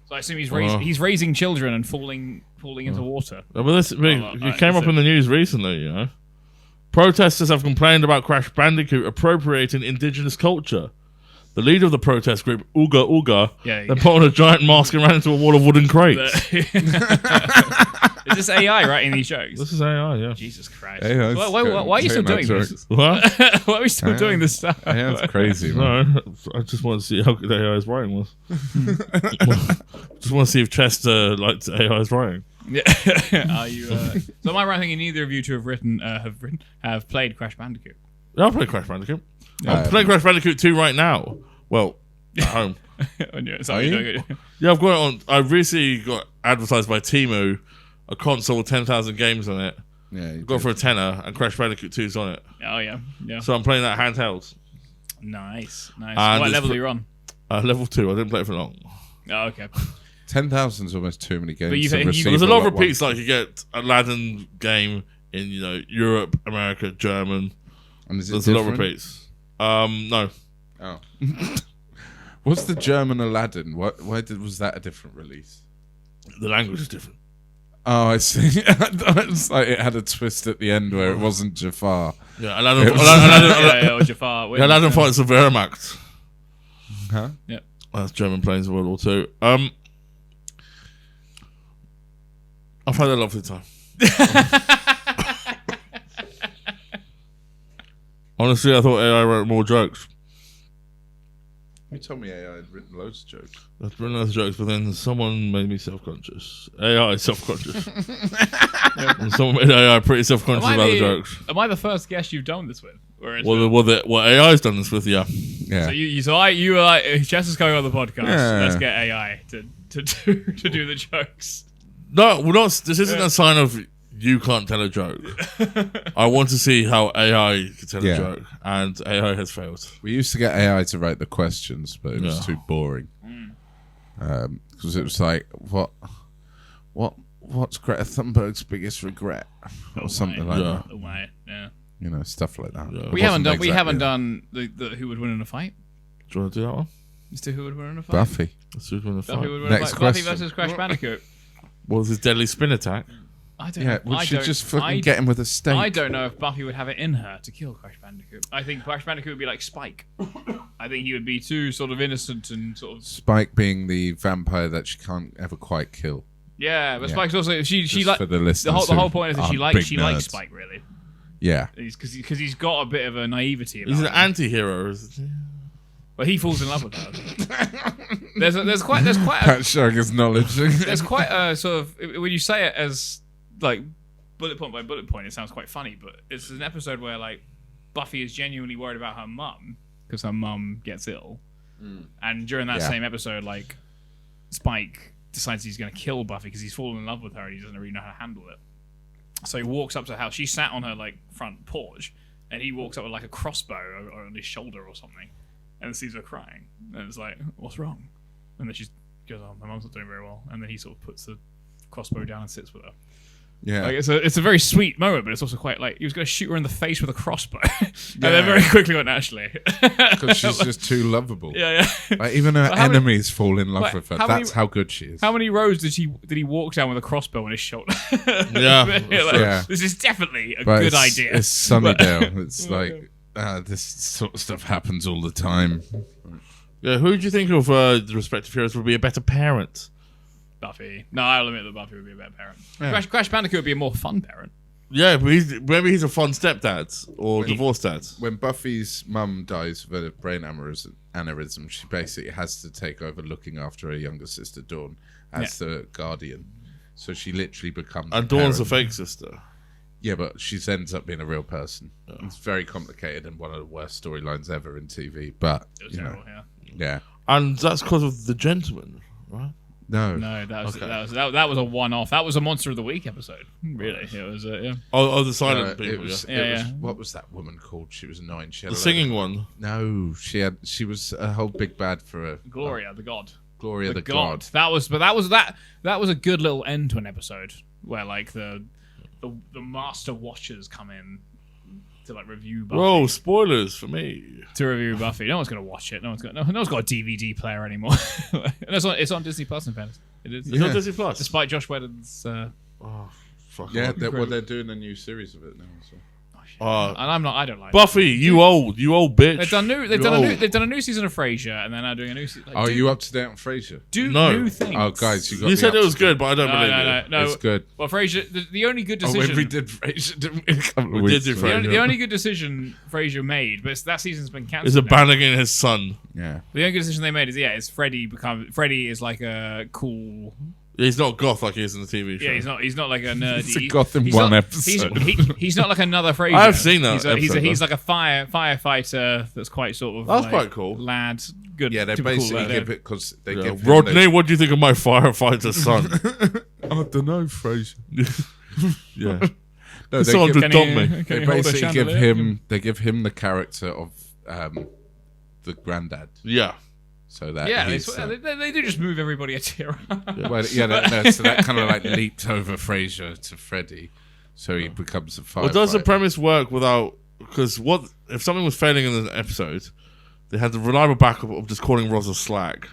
So I assume he's raising children and falling into water. But it came up in the news recently, you know. Protesters have complained about Crash Bandicoot appropriating indigenous culture. The leader of the protest group, Ooga Ooga, then put on a giant mask and ran into a wall of wooden crates. Is this AI writing these jokes? This is AI, yeah. Jesus Christ. Why are you still doing this? What? Why are we still doing this stuff? Yeah, it's crazy, man. No, I just want to see how good AI's writing was. Just want to see if Chester liked AI's writing. Yeah. Are you? So am I right thinking neither of you two have played Crash Bandicoot? Yeah, I'll play Crash Bandicoot. I'm playing Crash Bandicoot 2 right now. Well, at home. Yeah, I've got it on. I recently got advertised by Temu a console with 10,000 games on it. Yeah, I've got it for a tenner, and Crash Bandicoot 2's on it. Oh yeah. So I'm playing that handheld. Nice. What level are you on? Level 2. I didn't play it for long. Oh, okay. 10,000 is almost too many games. There's a lot of repeats. Like you get Aladdin game in Europe, America, German. And is it There's different? a lot of repeats. No. Oh. What's the German Aladdin? Why was that a different release? The language is different. Oh, I see. It's like it had a twist at the end where it wasn't Jafar. Yeah, Aladdin. Jafar. Aladdin fights the Wehrmacht. Huh? Yeah. That's German planes in World War II. I've had a lovely time. Honestly, I thought AI wrote more jokes. You told me AI had written loads of jokes. I've written loads of jokes, but then someone made me self-conscious. AI is self-conscious. And someone made AI pretty self-conscious about the jokes. Am I the first guest you've done this with? What AI's done this with, yeah. So you were like, Chester's coming on the podcast. Yeah. Let's get AI to do the jokes. No, we're not. This isn't a sign of you can't tell a joke. I want to see how AI can tell a joke, and AI has failed. We used to get AI to write the questions, but it was too boring. Because it was like, what's Greta Thunberg's biggest regret, or something like that. Stuff like that. Yeah. We haven't done the who would win in a fight. Do you want to do that one? Mr. Who would win in a fight? Buffy. Buffy would win. Next Buffy question. versus Crash Bandicoot. What was his deadly spin attack? I don't Yeah, know. we should just fucking get him with a stake. I don't know if Buffy would have it in her to kill Crash Bandicoot. I think Crash Bandicoot would be like Spike. I think he would be too sort of innocent and sort of... Spike being the vampire that she can't ever quite kill. Yeah, but Spike's also... She like for the listeners the whole point is that she likes nerds. Spike, really. Yeah. Because he's got a bit of a naivety about He's an him. anti-hero. But he falls in love with her. There's quite Pat Shug is knowledge. there's quite a sort of, when you say it as like bullet point by bullet point, it sounds quite funny, but it's an episode where like Buffy is genuinely worried about her mum because her mum gets ill, and during that same episode, like Spike decides he's going to kill Buffy because he's fallen in love with her and he doesn't really know how to handle it. So he walks up to her house. She sat on her like front porch, and he walks up with like a crossbow on his shoulder or something, and sees her crying, and it's like, what's wrong? And then she goes, oh, my mum's not doing very well, and then he sort of puts the crossbow down and sits with her. Yeah. Like, it's a very sweet moment, but it's also quite like he was going to shoot her in the face with a crossbow, and then very quickly went, actually, Because she's just too lovable. yeah. Like, even her enemies fall in love with her. How How good she is. How many roads did he walk down with a crossbow on his shoulder? Yeah. This is definitely a But good it's, idea. It's Sunnydale. It's like this sort of stuff happens all the time. Yeah, who do you think of the respective heroes would be a better parent? Buffy. No, I'll admit that Buffy would be a better parent. Yeah. Crash Bandicoot would be a more fun parent. Yeah, but maybe he's a fun stepdad or divorced dad. When Buffy's mum dies of a brain aneurysm, she basically has to take over looking after her younger sister Dawn as the guardian. So she literally becomes. And Dawn's a fake sister. Yeah, but she ends up being a real person. Oh. It's very complicated and one of the worst storylines ever in TV. But it was terrible, yeah. And that's because of The Gentleman, right? No, that was a one-off. That was a Monster of the Week episode. Really, it was. Oh, the silent people. It was, what was that woman called? She was annoying. She had the singing one. No, she was a whole big bad for a Gloria, the god. Gloria, the god. That was a good little end to an episode where like the Master Watchers come in to like review Buffy. Whoa, spoilers for me. To review Buffy. No one's gonna watch it. No one's got a DVD player anymore. And it's on Disney Plus in fairness. It is. It's on Disney Plus. Despite Josh Whedon's fuck. Yeah, they're doing a new series of it now. So. And I don't like Buffy. it. You old bitch. They've done a new season of Frasier, and they're now doing a new season. Are you up to date on Frasier? New things. Oh, guys, you said it was good, but I don't believe it. No, it's good. Well, Frasier, the only good decision. when we did Frasier, didn't we? We did do Frasier. The only good decision Frasier made, but that season's been cancelled. Is abandoning his son. Yeah. The only good decision they made is Freddy is like a cool. He's not goth like he is in the TV show. Yeah, he's not like a nerdy. He's a goth in one episode. He's not like another Frasier. I've seen that. He's like a firefighter that's quite sort of. That's like, quite cool. Lad, good. Yeah, they basically give it because they give Rodney, what do you think of my firefighter son? I don't know, Frasier. Yeah. No, someone to adopt me. They basically give him. They give him the character of the granddad. Yeah. So that they do just move everybody a tier up. So that kind of like leaped over Frasier to Freddy, so he becomes a firefighter. Well, does the premise work without? Because what if something was failing in the episode? They had the reliable backup of just calling Roz a slag.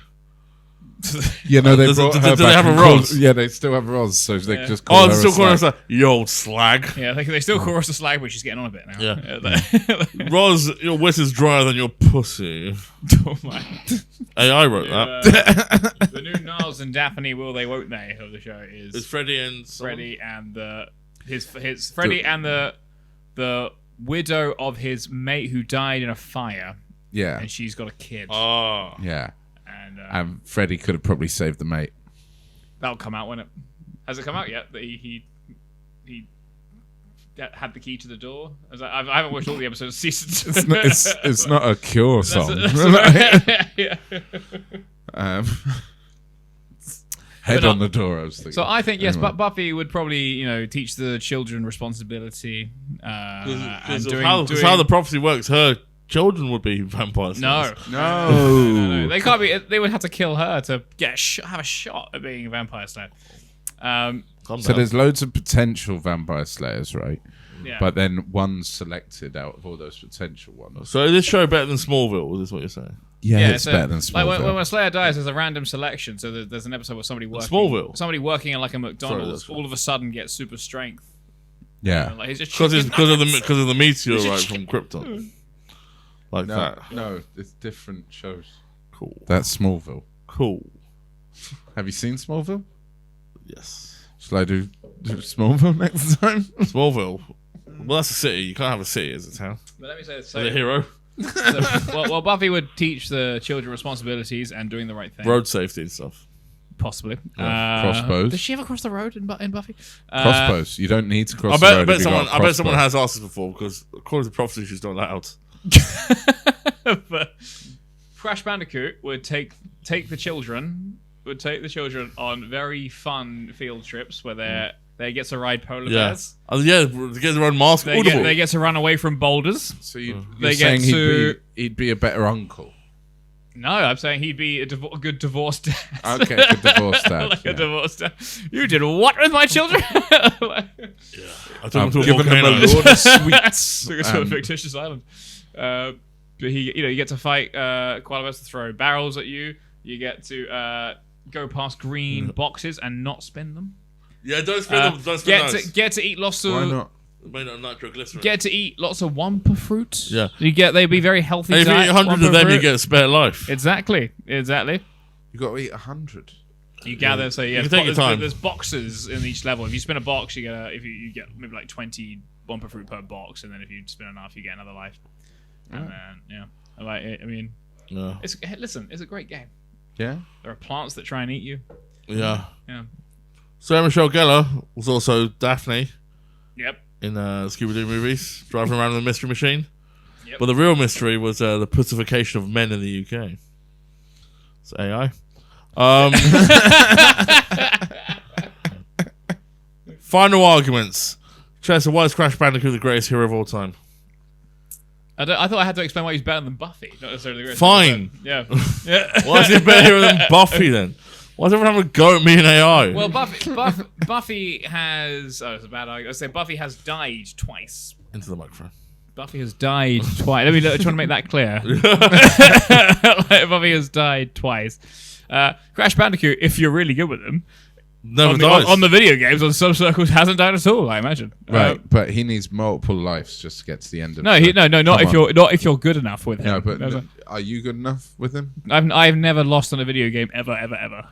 Yeah, no, they brought her back. Do they have a Roz? Yeah, they still have Roz, so they just call her still calling her slag. you old slag. Yeah, they still call us a slag, but she's getting on a bit now. Yeah. Roz, your wit is drier than your pussy. Oh my. Hey, I wrote that. The new Niles and Daphne will they won't they of the show is it's Freddie and Freddie and the widow of his mate who died in a fire. Yeah, and she's got a kid. Oh, yeah. And Freddie could have probably saved the mate. That'll come out when it has it come out yet that he had the key to the door. I haven't watched all the episodes of season 2. It's not a Cure song. Head on the door, I was thinking. So I think yes, but Buffy would probably teach the children responsibility. Because how the prophecy works, her children would be vampires. No. They can't be. They would have to kill her to have a shot at being a vampire slayer. So there's loads of potential vampire slayers, right? Yeah. But then one's selected out of all those potential ones. So is this show better than Smallville? Is this what you're saying? Yeah, it's so, better than Smallville. Like when Slayer dies, there's a random selection. So there's an episode where somebody working in like a McDonald's, all of a sudden gets super strength. Yeah, Like he's just because of the meteorite from Krypton. Like that. No, it's different shows. Cool. That's Smallville. Cool. Have you seen Smallville? Yes. Shall I do Smallville next time? Smallville. Well, that's a city. You can't have a city as a town. But let me say this. As a hero. Well, Buffy would teach the children responsibilities and doing the right thing. Road safety and stuff. Possibly. Crossbows. Does she ever cross the road in Buffy? Crossbows. You don't need to cross the road. I bet someone has asked this before because according to prophecy, she's not allowed. But Crash Bandicoot would take the children on very fun field trips where they get to ride polar bears. They get to run mask. They get to run away from boulders. So you're saying he'd be a better uncle? No, I'm saying he'd be a good divorced dad. Okay, good divorced dad. A divorced dad. You did what with my children? I took them to a given them a volcano. load of sweets. Took us to a fictitious island. But you get to fight koala bears to throw barrels at you. You get to go past green boxes and not spin them. Yeah, don't spin them. Don't spin those. Get to eat lots of. Why not? Made of nitroglycerin. Get to eat lots of wampa fruit. Yeah. They'd be very healthy. And if you eat 100 of them, fruit. you get a spare life. Exactly. You got to eat 100. You gather, so You can take your time. There's boxes in each level. If you spin a box, you get maybe like 20 wampa fruit per box, and then if you spin enough, you get another life. And then it's a great game. Yeah. There are plants that try and eat you. Yeah. Yeah. Sarah Michelle Gellar was also Daphne Yep. in Scooby-Doo movies, driving around in the mystery machine. Yep. But the real mystery was the pussification of men in the UK. It's AI. Final arguments. Chester, why is Crash Bandicoot the greatest hero of all time? I thought I had to explain why he's better than Buffy, not necessarily the greatest. Fine. Yeah. Why is he a better hero than Buffy then? Why is everyone having a go at me and AI? Well, Buffy has. Oh, it's a bad argument. I say Buffy has died twice. Into the microphone. Buffy has died twice. Let me try to make that clear. Buffy has died twice. Crash Bandicoot, if you're really good with them, Never dies. on the video games, on some circles, hasn't died at all. I imagine. Right, but he needs multiple lives just to get to the end of. Not if you're good enough with him. No, but are you good enough with him? I've never lost on a video game ever.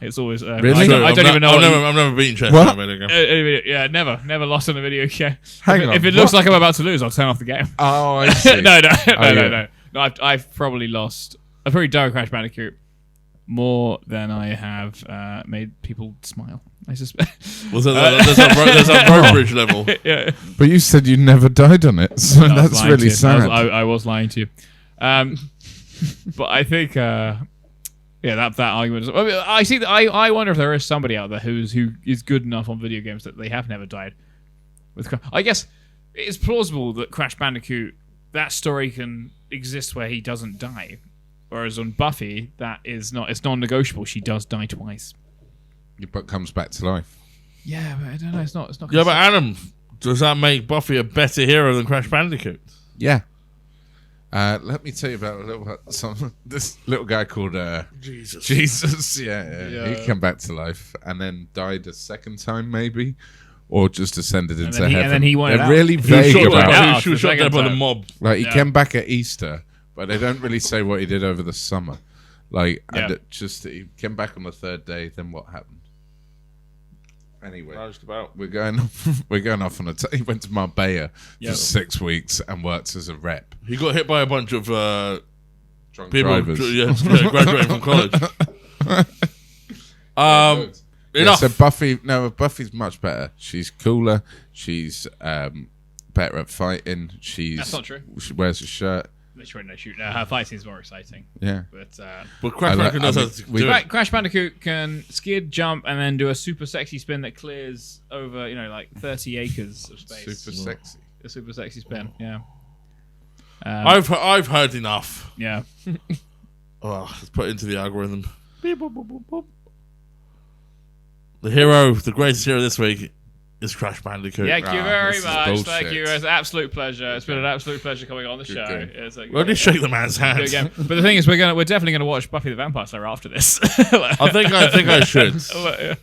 It's always really. I don't even know. I've never beaten Chester on a video game. Yeah, never lost on a video game. Hang on. If it looks like I'm about to lose, I'll turn off the game. Oh, I see. No. Yeah. No, I've probably lost. I've probably done Crash Bandicoot more than I have made people smile. I suspect. There's a road bridge level. Yeah. But you said you never died on it, so that's really sad. I was lying to you. But I think, that argument. I see. I wonder if there is somebody out there who is good enough on video games that they have never died. I guess it's plausible that Crash Bandicoot, that story can exist where he doesn't die, whereas on Buffy, that is not. It's non-negotiable. She does die twice. But comes back to life. Yeah, but I don't know. It's not. Yeah, but Adam, does that make Buffy a better hero than Crash Bandicoot? Yeah. Let me tell you about this little guy called Jesus. Yeah. He came back to life and then died a second time, maybe, or just ascended into heaven. And then he wanted They're out. really vague about. He was shot dead by the mob. Like he came back at Easter, but they don't really say what he did over the summer. Like, and he came back on the third day. Then what happened? Anyway, we're going off on he went to Marbella for 6 weeks and worked as a rep. He got hit by a bunch of Drunk people drivers. graduating from college. Enough. So Buffy's much better. She's cooler. She's better at fighting. That's not true. She wears a shirt. Her fighting is more exciting. Yeah. But Crash Bandicoot knows how to do it. Crash Bandicoot can skid, jump, and then do a super sexy spin that clears over, like 30 acres of space. Super sexy. A super sexy spin, yeah. I've heard enough. Yeah. Let's put it into the algorithm. Beep, boop, boop, boop, boop. The greatest hero this week is Crash Bandicoot. Thank you very this is much. bullshit. Thank you. It's an absolute pleasure. It's been an absolute pleasure coming on the show. game. It's like, Well, just shake the man's hand. good game. But the thing is, we're definitely gonna watch Buffy the Vampire Slayer after this. I think I should. Yeah.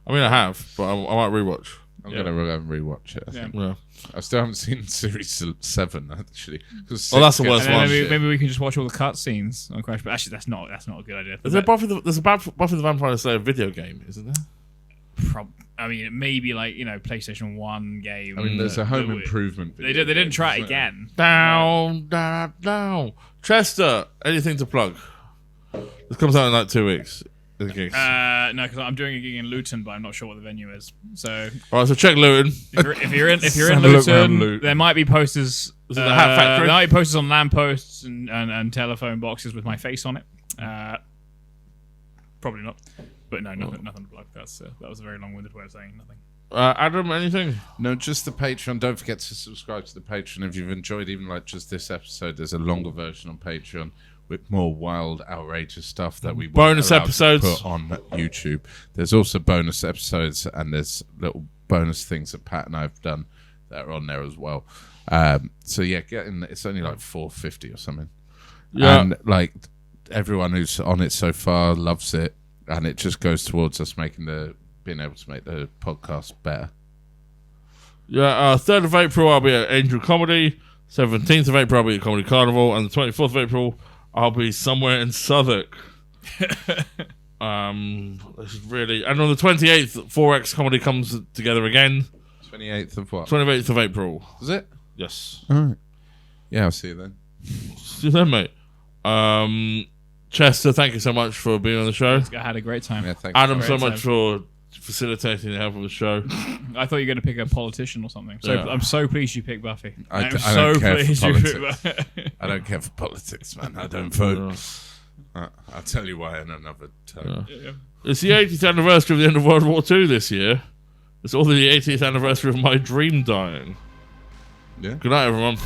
I mean, I have, but I might rewatch. I'm gonna go and rewatch it. I think. Yeah. I still haven't seen series 7 actually. Oh, that's the worst And one. then maybe we can just watch all the cutscenes on Crash. But actually, that's not a good idea. Is there there's a Buffy the Vampire Slayer video game, isn't there? I mean, it may be like PlayStation 1 game. I mean, there's a home improvement. They didn't try it again. Down. Chester, anything to plug? This comes out in like 2 weeks. No, because I'm doing a gig in Luton, but I'm not sure what the venue is. So, All right, so check Luton. if you're in Have a look around Luton, Luton. there might be posters. Is it the Hat Factory? There might be posters on lampposts and telephone boxes with my face on it. Probably not. But no, nothing to plug. That was a very long-winded way of saying nothing. Adam, anything? No, just the Patreon. Don't forget to subscribe to the Patreon if you've enjoyed even like just this episode. There's a longer version on Patreon with more wild, outrageous stuff that we weren't Bonus allowed to episodes. put on YouTube. There's also bonus episodes and there's little bonus things that Pat and I have done that are on there as well. So yeah, get in. It's only like $4.50 or something. Yeah. And like everyone who's on it so far loves it, and it just goes towards us being able to make the podcast better. Yeah, 3rd of April, I'll be at Angel Comedy. 17th of April, I'll be at Comedy Carnival. And the 24th of April, I'll be somewhere in Southwark. This is really... And on the 28th, 4X Comedy comes together again. 28th of what? 28th of April. Is it? Yes. All right. Yeah, I'll see you then. See you then, mate. Chester, thank you so much for being on the show. I had a great time. Yeah, thanks. Adam, so Great much for facilitating the help of the show. I thought you were going to pick a politician or something. So Yeah. I'm so pleased you picked Buffy. I I'm I don't so care for pleased you picked politics. Buffy. I don't care for politics, man. I don't vote. I'll tell you why in another time. Yeah. It's the 80th anniversary of the end of World War II this year. It's also the 80th anniversary of my dream dying. Yeah. Good night, everyone.